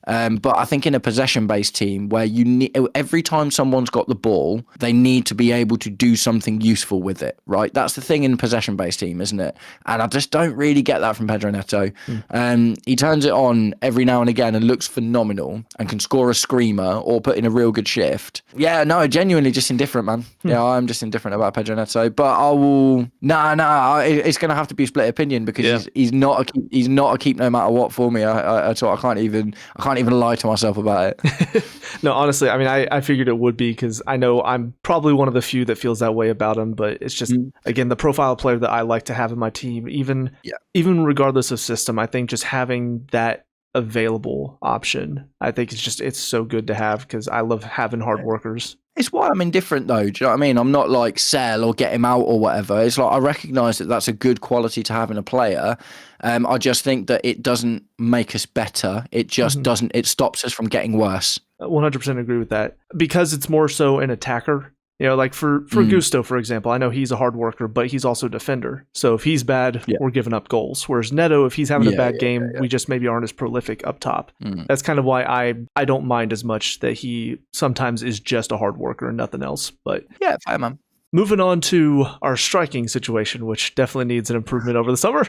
But I think in a possession-based team where you need, every time someone's got the ball, they need to be able to do something useful with it, right? That's the thing in a possession-based team, isn't it? And I just don't really get that from Pedro Neto. He turns it on every now and again and looks phenomenal and can score a screamer or put in a real good shift. Yeah, no, genuinely just indifferent, man. Yeah, I'm just indifferent about Pedro Neto. But I will. It's going to have to be a split opinion because he's not a keep no matter what for me. I can't even lie to myself about it. No, honestly, I mean, I figured it would be because I know I'm probably one of the few that feels that way about him. But it's just again the profile of player that I like to have in my team, even regardless of system. I think just having that available option, I think it's so good to have because I love having hard workers. It's why I'm indifferent though. Do you know what I mean? I'm not like sell or get him out or whatever. It's like I recognise that that's a good quality to have in a player. I just think that it doesn't make us better. It just doesn't. It stops us from getting worse. 100% agree with that because it's more so an attacker. You know, like for Gusto, for example, I know he's a hard worker, but he's also a defender. So if he's bad, we're giving up goals. Whereas Neto, if he's having a bad game, we just maybe aren't as prolific up top. That's kind of why I don't mind as much that he sometimes is just a hard worker and nothing else. But yeah, fair man. Moving on to our striking situation, which definitely needs an improvement over the summer.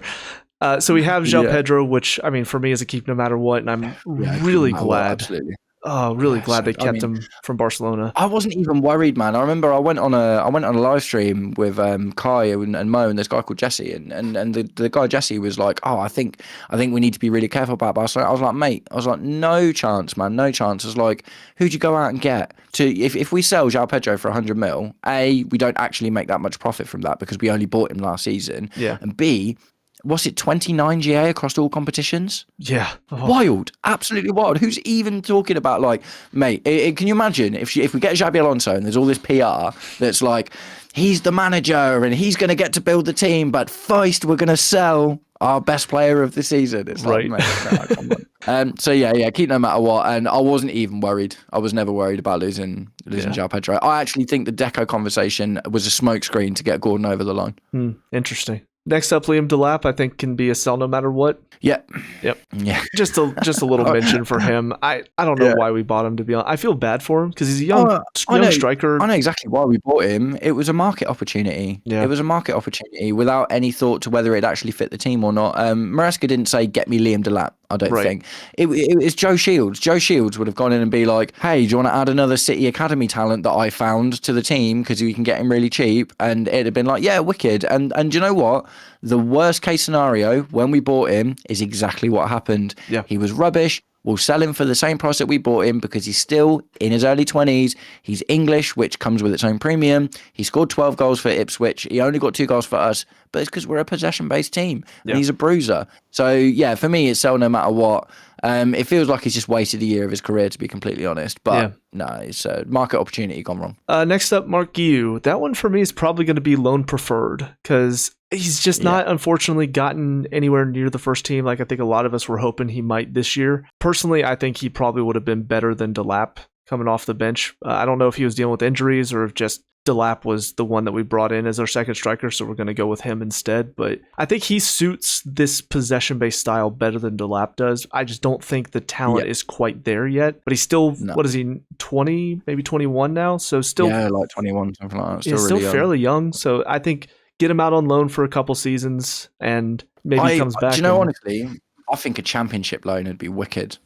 So we have João Pedro, which, I mean, for me is a keep no matter what. And I'm really glad. Absolutely. Oh, really glad they kept him from Barcelona. I wasn't even worried, man. I remember I went on a live stream with Kai and Mo and this guy called Jesse, and the guy Jesse was like, "Oh, I think we need to be really careful about Barcelona." I was like, "Mate," I was like, "No chance, man, no chance." I was like, "Who'd you go out and get?" If we sell João Pedro for 100 mil, A, we don't actually make that much profit from that because we only bought him last season, and B, was it 29 GA across all competitions? Yeah. Wild. Absolutely wild. Who's even talking about, like, mate, can you imagine if we get Xabi Alonso and there's all this PR that's like, he's the manager and he's going to get to build the team, but first we're going to sell our best player of the season. It's like, mate, no, come on. So yeah, keep no matter what. And I wasn't even worried. I was never worried about losing João Pedro. I actually think the Deco conversation was a smokescreen to get Gordon over the line. Interesting. Next up, Liam Delap, I think can be a sell no matter what. Yep. Yeah. Just a little mention for him. I don't know why we bought him, to be honest. I feel bad for him because he's a young striker. I know exactly why we bought him. It was a market opportunity. Yeah. It was a market opportunity without any thought to whether it actually fit the team or not. Maresca didn't say, "Get me Liam Delap." I don't think. It was Joe Shields. Joe Shields would have gone in and be like, "Hey, do you want to add another City Academy talent that I found to the team because we can get him really cheap?" And it'd have been like, "Yeah, wicked." And do you know what? The worst case scenario when we bought him is exactly what happened. Yeah. He was rubbish. We'll sell him for the same price that we bought him because he's still in his early 20s. He's English, which comes with its own premium. He scored 12 goals for Ipswich. He only got 2 goals for us, but it's because we're a possession-based team and he's a bruiser. So, yeah, for me, it's sell no matter what. It feels like he's just wasted a year of his career, to be completely honest. But no, it's a market opportunity gone wrong. Next up, Mark Guiu. That one for me is probably going to be loan preferred because he's just not, unfortunately, gotten anywhere near the first team like I think a lot of us were hoping he might this year. Personally, I think he probably would have been better than Delap coming off the bench. I don't know if he was dealing with injuries or if just Delap was the one that we brought in as our second striker, so we're going to go with him instead. But I think he suits this possession-based style better than Delap does. I just don't think the talent is quite there yet. But he's still, what is he, 20, maybe 21 now? So still... Yeah, like 21, something like that. Still, really young. Fairly young. So I think get him out on loan for a couple seasons and maybe he comes back. Do you know, honestly... I think a championship loan would be wicked.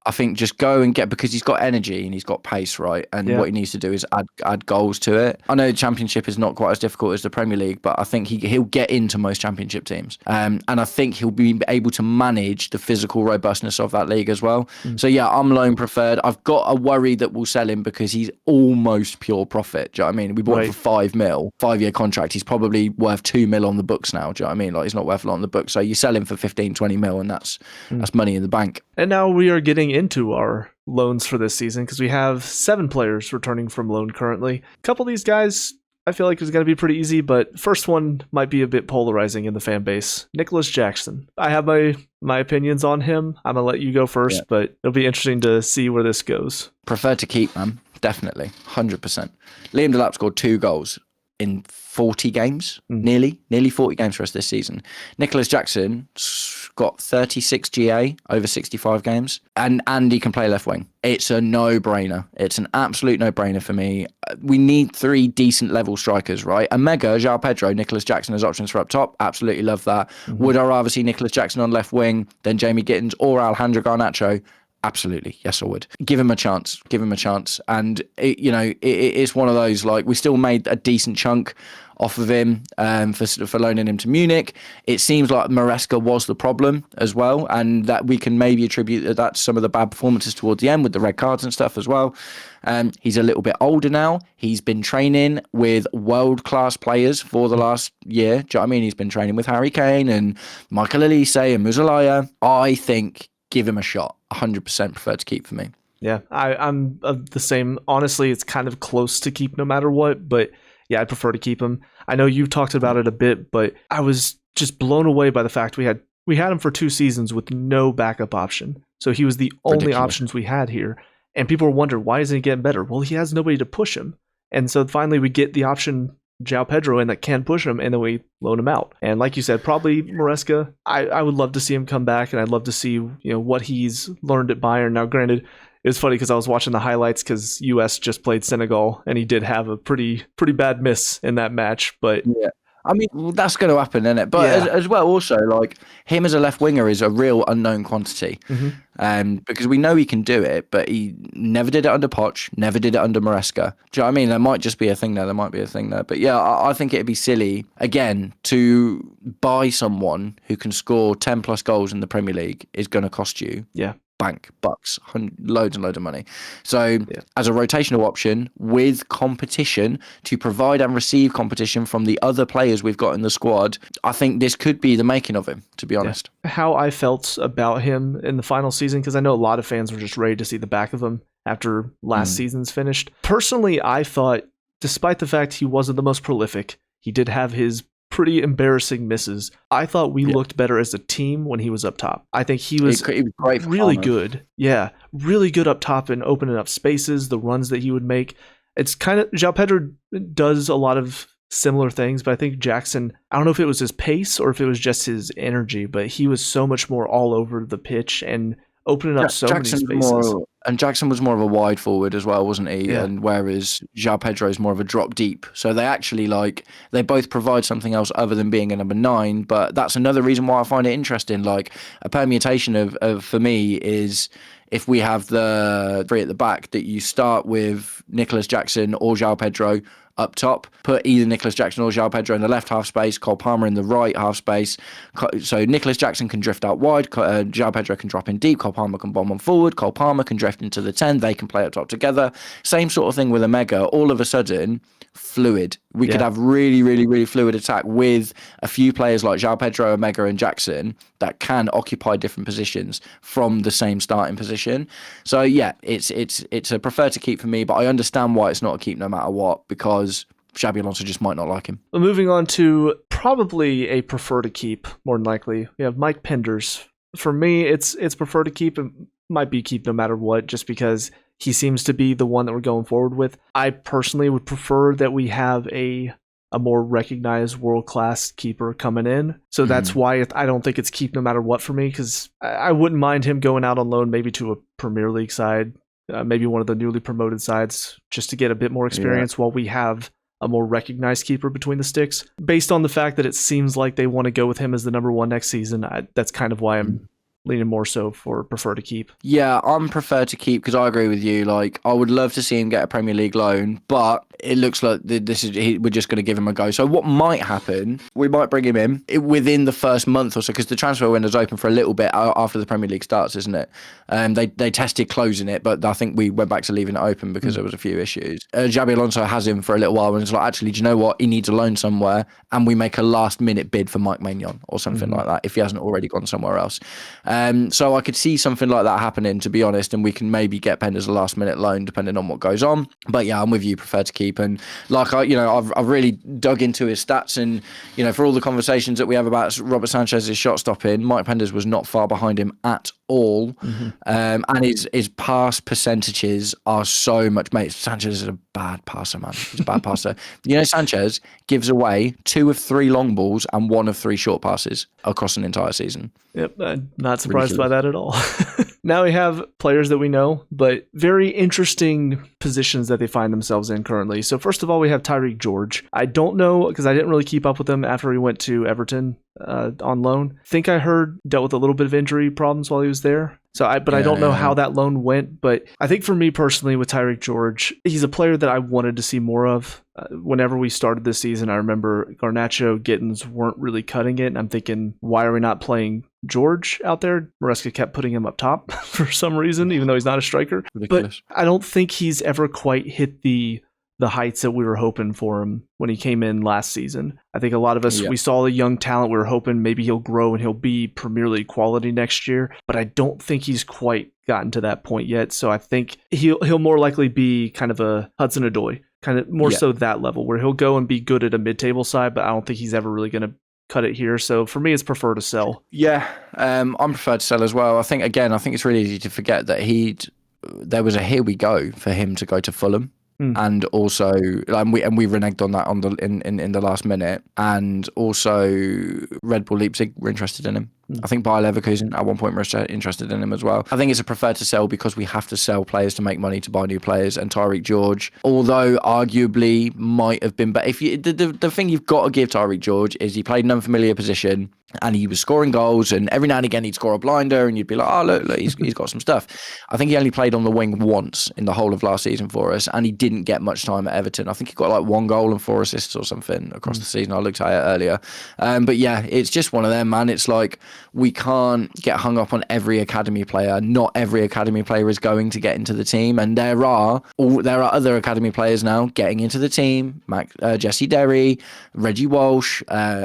I think just go and get, because he's got energy and he's got pace, right? And what he needs to do is add goals to it. I know championship is not quite as difficult as the Premier League, but I think he'll get into most championship teams. And I think he'll be able to manage the physical robustness of that league as well. So yeah, I'm loan preferred. I've got a worry that we'll sell him because he's almost pure profit. Do you know what I mean? We bought him for 5 mil, 5-year contract. He's probably worth 2 mil on the books now. Do you know what I mean? Like, he's not worth a lot on the books. So you sell him for 15, 20 mil and that's money in the bank. And now we are getting into our loans for this season because we have 7 players returning from loan currently. A couple of these guys I feel like is going to be pretty easy, but first one might be a bit polarizing in the fan base. Nicholas Jackson. I have my opinions on him. I'm going to let you go first, but it'll be interesting to see where this goes. Prefer to keep, man. Definitely. 100%. Liam Delap scored 2 goals in 40 games, nearly 40 games for us this season. Nicholas Jackson got 36 GA over 65 games, and he can play left wing. It's a no-brainer. It's an absolute no-brainer for me. We need 3 decent level strikers, right? Omega, João Pedro, Nicholas Jackson as options for up top. Absolutely love that. Would I rather see Nicholas Jackson on left wing than Jamie Gittins or Alejandro Garnacho? Absolutely. Yes, I would. Give him a chance. And, it's one of those, like, we still made a decent chunk off of him for loaning him to Munich. It seems like Maresca was the problem as well, and that we can maybe attribute that to some of the bad performances towards the end with the red cards and stuff as well. He's a little bit older now. He's been training with world-class players for the last year. Do you know what I mean? He's been training with Harry Kane and Michael Elise and Muzalaya. I think give him a shot. 100% prefer to keep for me. Yeah, I'm the same. Honestly, it's kind of close to keep no matter what, but yeah, I prefer to keep him. I know you've talked about it a bit, but I was just blown away by the fact we had him for 2 seasons with no backup option. So he was the only options we had here. And people were wondering, why isn't he getting better? Well, he has nobody to push him. And so finally we get the option João Pedro in that can push him, and then we loan him out. And like you said, probably Maresca. I would love to see him come back, and I'd love to see what he's learned at Bayern. Now, granted, it was funny because I was watching the highlights because US just played Senegal, and he did have a pretty bad miss in that match. But yeah. I mean, that's going to happen, isn't it? But as well, also, like, him as a left winger is a real unknown quantity. Because we know he can do it, but he never did it under Poch, never did it under Maresca. Do you know what I mean? There might just be a thing there. But yeah, I think it'd be silly, again, to buy someone who can score 10 plus goals in the Premier League is going to cost you. Yeah. Bank bucks, loads and loads of money. So as a rotational option with competition to provide and receive competition from the other players we've got in the squad, I think this could be the making of him, to be honest. How I felt about him in the final season, because I know a lot of fans were just ready to see the back of him after last season's finished. Personally, I thought, despite the fact he wasn't the most prolific, he did have his pretty embarrassing misses. I thought we looked better as a team when he was up top. I think he was great really good. Yeah, really good up top and opening up spaces, the runs that he would make. It's kind of, João Pedro does a lot of similar things, but I think Jackson, I don't know if it was his pace or if it was just his energy, but he was so much more all over the pitch and opening up many spaces. And Jackson was more of a wide forward as well, wasn't he? Yeah. And whereas João Pedro is more of a drop deep. So they actually they both provide something else other than being a number 9. But that's another reason why I find it interesting. Like a permutation of for me is if we have the 3 at the back, that you start with Nicholas Jackson or João Pedro up top, put either Nicholas Jackson or João Pedro in the left half space, Cole Palmer in the right half space. So Nicholas Jackson can drift out wide, João Pedro can drop in deep, Cole Palmer can bomb on forward, Cole Palmer can drift into the 10, they can play up top together. Same sort of thing with Omega. All of a sudden, fluid. We could have really, really, really fluid attack with a few players like João Pedro, Omega and Jackson that can occupy different positions from the same starting position. So yeah, it's a prefer to keep for me, but I understand why it's not a keep no matter what, because Xabi Alonso just might not like him. Well, moving on to probably a prefer to keep, more than likely. We have Mike Penders. For me, it's prefer to keep. It might be keep no matter what, just because he seems to be the one that we're going forward with. I personally would prefer that we have a more recognized world-class keeper coming in. So that's why I don't think it's keep no matter what for me, because I wouldn't mind him going out on loan maybe to a Premier League side, maybe one of the newly promoted sides, just to get a bit more experience while we have a more recognized keeper between the sticks. Based on the fact that it seems like they want to go with him as the number 1 next season, that's kind of why I'm leaning more so for prefer to keep. Yeah, I'm prefer to keep because I agree with you. Like, I would love to see him get a Premier League loan, but it looks like we're just going to give him a go. So what might happen, we might bring him in within the first month or so, because the transfer window's open for a little bit after the Premier League starts, isn't it? They tested closing it, but I think we went back to leaving it open because there was a few issues. Xabi Alonso has him for a little while, and it's like, actually, do you know what? He needs a loan somewhere, and we make a last-minute bid for Mike Maignan or something like that, if he hasn't already gone somewhere else. So I could see something like that happening, to be honest, and we can maybe get Penders a last-minute loan depending on what goes on. But yeah, I'm with you, prefer to keep. And like I've really dug into his stats, and for all the conversations that we have about Robert Sanchez's shot stopping, Mike Penders was not far behind him at all. And his pass percentages are so much, mate. Sanchez is a bad passer, man. He's a bad passer. Sanchez gives away 2 of 3 long balls and 1 of 3 short passes across an entire season. Yep, not surprised by that at all. Now we have players that we know, but very interesting positions that they find themselves in currently. So first of all, we have Tyreek George. I don't know, because I didn't really keep up with him after he went to Everton on loan. I think I heard dealt with a little bit of injury problems while he was there. I don't know how that loan went, but I think for me personally with Tyreek George, he's a player that I wanted to see more of. Whenever we started this season, I remember Garnacho, Gittins weren't really cutting it, and I'm thinking, why are we not playing George out there? Maresca kept putting him up top for some reason, even though he's not a striker. Ridiculous. But I don't think he's ever quite hit the heights that we were hoping for him when he came in last season. I think a lot of us, we saw the young talent. We were hoping maybe he'll grow and he'll be Premier League quality next year, but I don't think he's quite gotten to that point yet. So I think he'll more likely be kind of a Hudson-Odoi, kind of more so that level where he'll go and be good at a mid-table side, but I don't think he's ever really going to cut it here. So for me, it's prefer to sell. Yeah, I'm preferred to sell as well. I think it's really easy to forget that there was a here we go for him to go to Fulham. And also, we reneged on that in the last minute. And also, Red Bull Leipzig were interested in him. I think Bayer Leverkusen at one point were interested in him as well. I think it's a preferred to sell because we have to sell players to make money to buy new players. And Tyreek George, although arguably might have been better, the thing you've got to give Tyreek George is he played an unfamiliar position and he was scoring goals, and every now and again he'd score a blinder, and you'd be like, oh look, he's got some stuff. I think he only played on the wing once in the whole of last season for us, and he didn't get much time at Everton. I think he got like 1 goal and 4 assists or something across the season. I looked at it earlier, but yeah, it's just one of them, man. It's like we can't get hung up on every academy player. Not every academy player is going to get into the team, and there are other academy players now getting into the team. Jesse Derry, Reggie Walsh,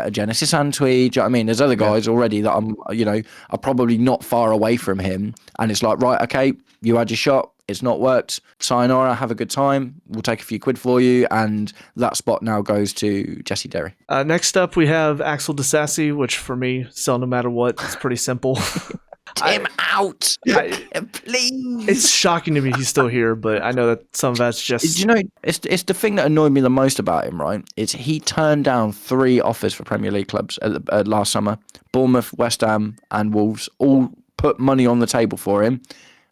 Genesis Antwi. Do you know what I mean? There's other guys already that are probably not far away from him, and it's like, right, okay, you had your shot, it's not worked, sayonara, have a good time, we'll take a few quid for you, and that spot now goes to Jesse Derry. Next up we have Axel Disasi, which for me, sell no matter what. It's pretty simple. Him out, please. It's shocking to me he's still here, but I know that some of that's just... It's the thing that annoyed me the most about him, right? It's he turned down 3 offers for Premier League clubs last summer. Bournemouth, West Ham and Wolves all put money on the table for him,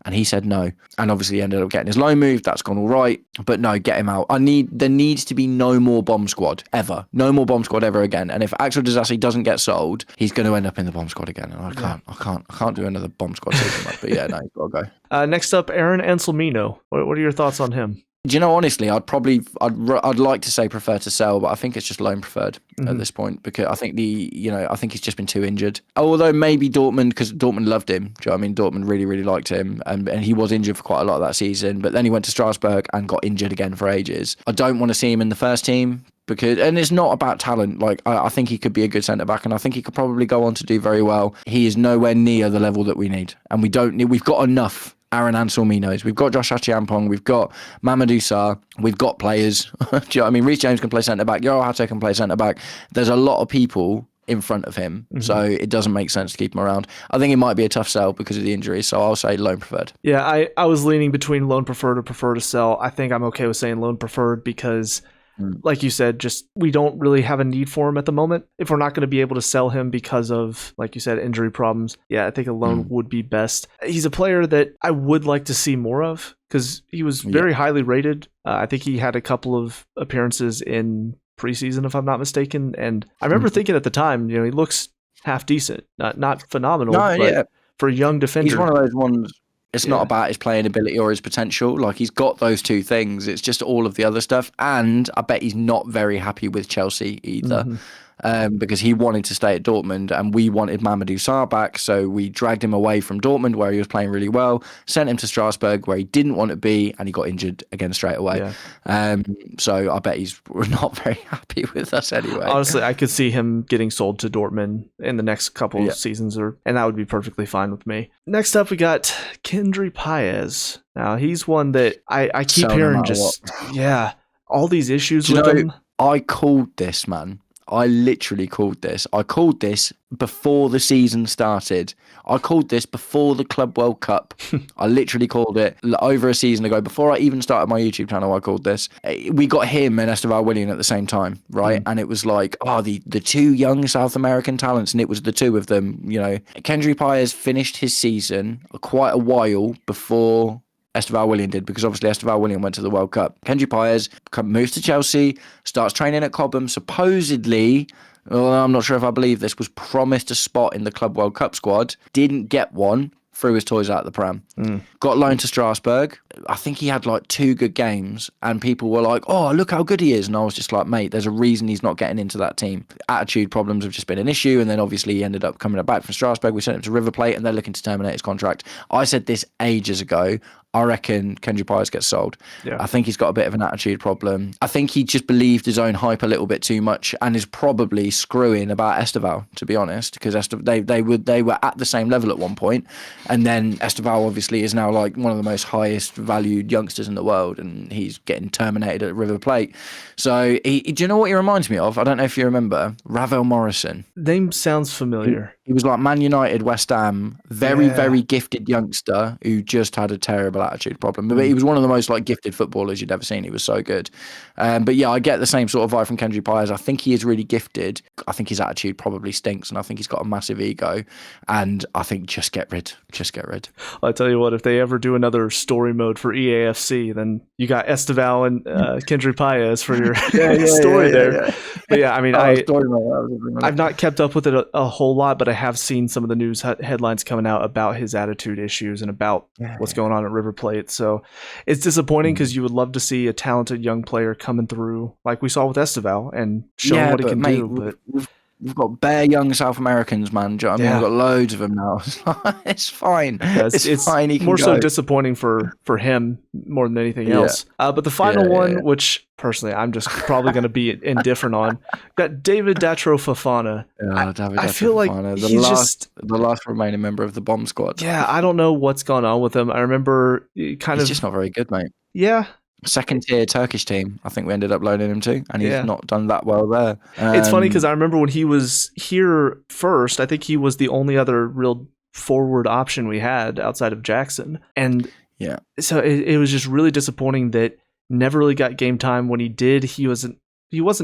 and he said no. And obviously he ended up getting his loan moved. That's gone all right. But no, get him out. There needs to be no more bomb squad ever. No more bomb squad ever again. And if Axel Disasi doesn't get sold, he's going to end up in the bomb squad again. And I can't do another bomb squad season. But yeah, no, he's got to go. Next up, Aaron Anselmino. What are your thoughts on him? Do you know, honestly, I'd like to say prefer to sell, but I think it's just loan preferred at this point, because I think I think he's just been too injured. Although maybe Dortmund, because Dortmund loved him. Do you know what I mean? Dortmund really, really liked him, and he was injured for quite a lot of that season. But then he went to Strasbourg and got injured again for ages. I don't want to see him in the first team. And it's not about talent. Like I think he could be a good centre back, and I think he could probably go on to do very well. He is nowhere near the level that we need, and we've got enough Aaron Anselminos. We've got Josh Achiampong. We've got Mamadou Sarr. We've got players. Do you know what I mean? Reece James can play centre back. Yoro Hate can play centre back. There's a lot of people in front of him, so it doesn't make sense to keep him around. I think it might be a tough sell because of the injuries, so I'll say loan preferred. Yeah, I was leaning between loan preferred or prefer to sell. I think I'm okay with saying loan preferred because, like you said, just we don't really have a need for him at the moment. If we're not going to be able to sell him because of, like you said, injury problems, yeah, I think a loan would be best. He's a player that I would like to see more of because he was very highly rated. I think he had a couple of appearances in preseason, if I'm not mistaken. And I remember thinking at the time, he looks half decent, not phenomenal, but for a young defender. He's one of those ones. It's not about his playing ability or his potential. Like, he's got those 2 things. It's just all of the other stuff. And I bet he's not very happy with Chelsea either. Because he wanted to stay at Dortmund and we wanted Mamadou Sarr back, so we dragged him away from Dortmund where he was playing really well, sent him to Strasbourg where he didn't want to be, and he got injured again straight away. So I bet he's not very happy with us anyway. Honestly, I could see him getting sold to Dortmund in the next couple of seasons, and that would be perfectly fine with me. Next up, we got Kendry Paez. Now, he's one that I keep hearing all these issues with him. I called this, man. I literally called this. I called this before the season started. I called this before the Club World Cup. I literally called it over a season ago. Before I even started my YouTube channel, I called this. We got him and Esteval Willian at the same time, right? And it was like, the two young South American talents, and it was the two of them. You know, Kendry Paez finished his season quite a while before Esteval Willian did, because obviously Esteval Willian went to the World Cup. Kendry Paez moves to Chelsea, starts training at Cobham, supposedly, well, I'm not sure if I believe this, was promised a spot in the Club World Cup squad, didn't get one, threw his toys out the pram. Got loaned to Strasbourg. I think he had like 2 good games, and people were like, oh, look how good he is. And I was just like, mate, there's a reason he's not getting into that team. Attitude problems have just been an issue, and then obviously he ended up coming back from Strasbourg. We sent him to River Plate, and they're looking to terminate his contract. I said this ages ago. I reckon Kendry Paez gets sold. Yeah. I think he's got a bit of an attitude problem. I think he just believed his own hype a little bit too much, and is probably screwing about Esteval, to be honest, because they were at the same level at one point, and then Esteval obviously is now like one of the most highest valued youngsters in the world, and he's getting terminated at River Plate. So do you know what he reminds me of? I don't know if you remember Ravel Morrison. Name sounds familiar. He was like Man United, West Ham, very gifted youngster who just had a terrible attitude problem. But he was one of the most like gifted footballers you'd ever seen. He was so good. But yeah, I get the same sort of vibe from Kendry Paez. I think he is really gifted. I think his attitude probably stinks, and I think he's got a massive ego. And I think just get rid. I'll tell you what, if they ever do another story mode for EAFC, then you got Esteval and Kendry Paez for your story there. Yeah. But yeah, I mean, I've not kept up with it a whole lot, but I have seen some of the news headlines coming out about his attitude issues and about what's going on at River Plate. So it's disappointing, because you would love to see a talented young player coming through like we saw with Esteval and showing what he can do. But we've got bare young South Americans, man. Do you know what I mean? We've got loads of them now. It's fine. It's fine. He can more go. So disappointing for him more than anything else. But the final one, which personally I'm just probably going to be indifferent on, got David Datro Fofana. I feel like the last remaining member of the bomb squad. Yeah, I don't know what's gone on with him. I remember he's just not very good, mate. Yeah. Second tier Turkish team, I think we ended up loaning him to, and he's not done that well there. It's funny because I remember when he was here first, I think he was the only other real forward option we had outside of Jackson. And so it was just really disappointing that never really got game time. When he did, he wasn't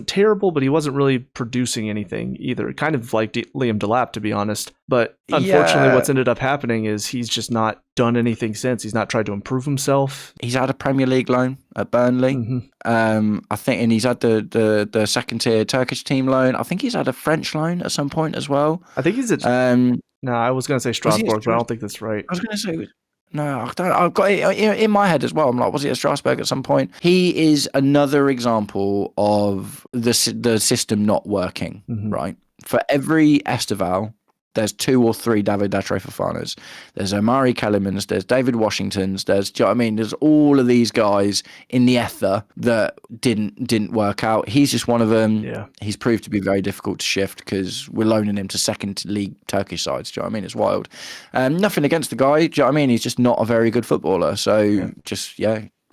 terrible, but he wasn't really producing anything either. Kind of like Liam Delap, to be honest. But unfortunately, what's ended up happening is he's just not done anything since. He's not tried to improve himself. He's had a Premier League loan at Burnley. I think, and he's had the second tier Turkish team loan. I think he's had a French loan at some point as well. I think he's at. No, I was going to say Strasbourg, but I don't think that's right. I was going to say. No, I don't. I've got it in my head as well. I'm like, was he at Strasbourg at some point? He is another example of the system not working, right? For every Esteval, there's 2 or 3 David Datro Fofanas. There's Omari Kellermans, there's David Washingtons, do you know what I mean? There's all of these guys in the ether that didn't work out. He's just one of them. Yeah. He's proved to be very difficult to shift because we're loaning him to second league Turkish sides. Do you know what I mean? It's wild. Nothing against the guy. Do you know what I mean? He's just not a very good footballer. So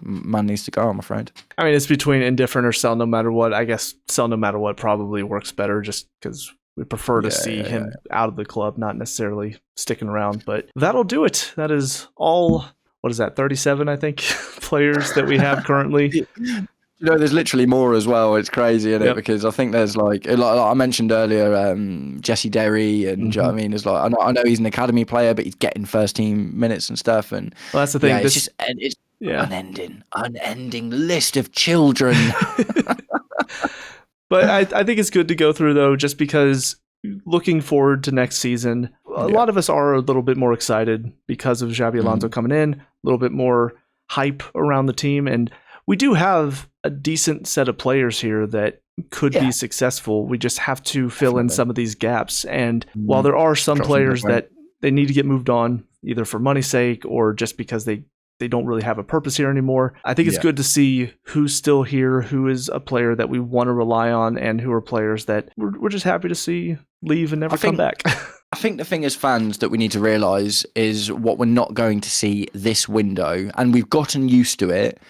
man needs to go, I'm afraid. I mean, it's between indifferent or sell no matter what. I guess sell no matter what probably works better, just because we prefer to see him out of the club, not necessarily sticking around. But that'll do it. That is all, what is that, 37, I think, players that we have currently. You know, there's literally more as well. It's crazy, isn't it? Because I think there's like I mentioned earlier, Jesse Derry, and do you know what I mean? It's like, I know he's an academy player, but he's getting first team minutes and stuff. And well, that's the thing. It's unending list of children. But I think it's good to go through, though, just because looking forward to next season, a lot of us are a little bit more excited because of Xabi Alonso coming in, a little bit more hype around the team. And we do have a decent set of players here that could be successful. We just have to fill in some of these gaps. And while there are some players that they need to get moved on, either for money's sake or just because they don't really have a purpose here anymore, I think it's good to see who's still here, who is a player that we want to rely on, and who are players that we're just happy to see leave and never come back. I think the thing as fans that we need to realise is what we're not going to see this window, and we've gotten used to it,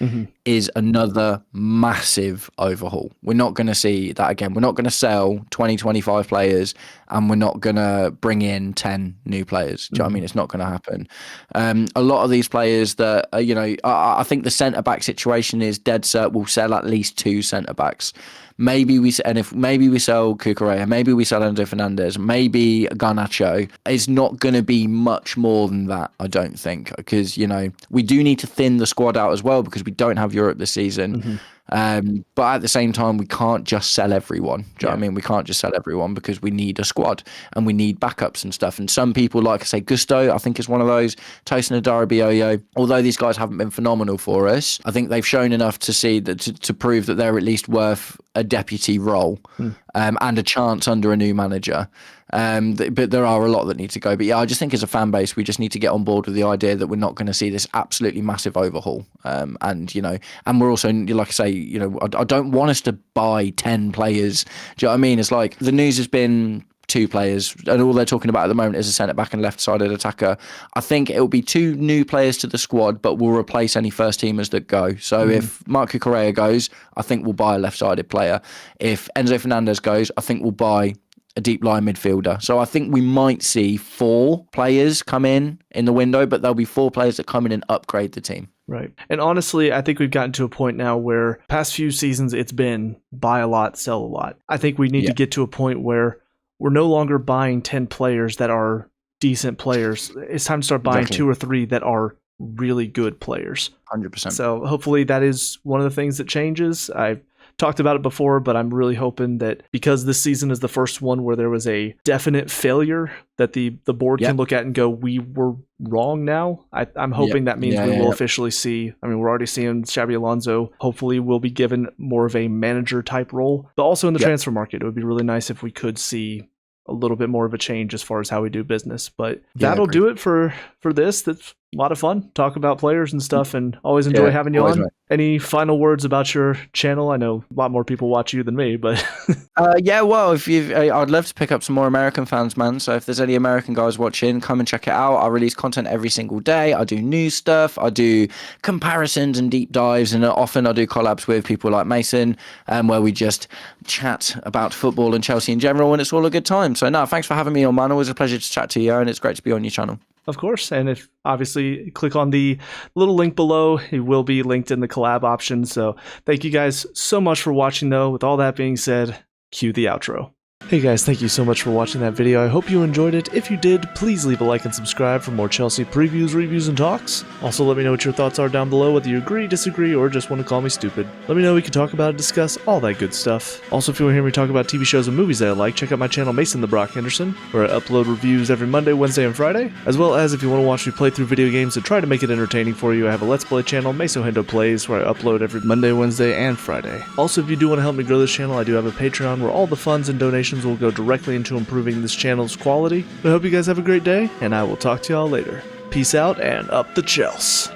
is another massive overhaul. We're not going to see that again. We're not going to sell 20, 25 players, and we're not going to bring in 10 new players. Do you know what I mean? It's not going to happen. A lot of these players that, I think the centre-back situation is dead set. We'll sell at least 2 centre-backs. Maybe we sell Cucurella, maybe we sell Enzo Fernandez, maybe Garnacho. It's not going to be much more than that, I don't think, because, we do need to thin the squad out as well because we don't have Europe this season. But at the same time, we can't just sell everyone. Do you know what I mean? We can't just sell everyone because we need a squad and we need backups and stuff. And some people, like I say, Gusto, I think is one of those. Tosin Adarabioyo, although these guys haven't been phenomenal for us, I think they've shown enough to see that to prove that they're at least worth a deputy role and a chance under a new manager. But there are a lot that need to go. But yeah, I just think as a fan base, we just need to get on board with the idea that we're not going to see this absolutely massive overhaul. And we're also, like I say, I don't want us to buy 10 players. Do you know what I mean? It's like the news has been 2 players, and all they're talking about at the moment is a centre-back and left-sided attacker. I think it will be 2 new players to the squad, but we'll replace any first-teamers that go. So if Marc Cucurella goes, I think we'll buy a left-sided player. If Enzo Fernandez goes, I think we'll buy a deep line midfielder. So I think we might see 4 players come in the window, but there'll be 4 players that come in and upgrade the team. Right. And honestly, I think we've gotten to a point now where past few seasons it's been buy a lot, sell a lot. I think we need to get to a point where we're no longer buying 10 players that are decent players. It's time to start buying 2 or 3 that are really good players. 100%. So hopefully that is one of the things that changes. I've talked about it before, but I'm really hoping that because this season is the first one where there was a definite failure that the board can look at and go, we were wrong now. I'm hoping that means we will officially see, we're already seeing Xabi Alonso hopefully will be given more of a manager type role, but also in the transfer market. It would be really nice if we could see a little bit more of a change as far as how we do business. But that'll do it for this. That's a lot of fun. Talk about players and stuff, and always enjoy having you on. Right. Any final words about your channel? I know a lot more people watch you than me, but well, I'd love to pick up some more American fans, man. So if there's any American guys watching, come and check it out. I release content every single day. I do news stuff. I do comparisons and deep dives, and often I do collabs with people like Mason, where we just chat about football and Chelsea in general, and it's all a good time. So no, thanks for having me on, man. Always a pleasure to chat to you, and it's great to be on your channel. Of course, and if obviously click on the little link below, it will be linked in the collab option. So thank you guys so much for watching though. With all that being said, cue the outro. Hey guys, thank you so much for watching that video. I hope you enjoyed it. If you did, please leave a like and subscribe for more Chelsea previews, reviews, and talks. Also, let me know what your thoughts are down below, whether you agree, disagree, or just want to call me stupid. Let me know, we can talk about it, discuss all that good stuff. Also, if you want to hear me talk about TV shows and movies that I like, check out my channel Mason the Brock Henderson, where I upload reviews every Monday, Wednesday, and Friday. As well as if you want to watch me play through video games and try to make it entertaining for you, I have a Let's Play channel, Meso Hendo Plays, where I upload every Monday, Wednesday, and Friday. Also, if you do want to help me grow this channel, I do have a Patreon where all the funds and donations will go directly into improving this channel's quality. I hope you guys have a great day, and I will talk to y'all later. Peace out, and up the Chels.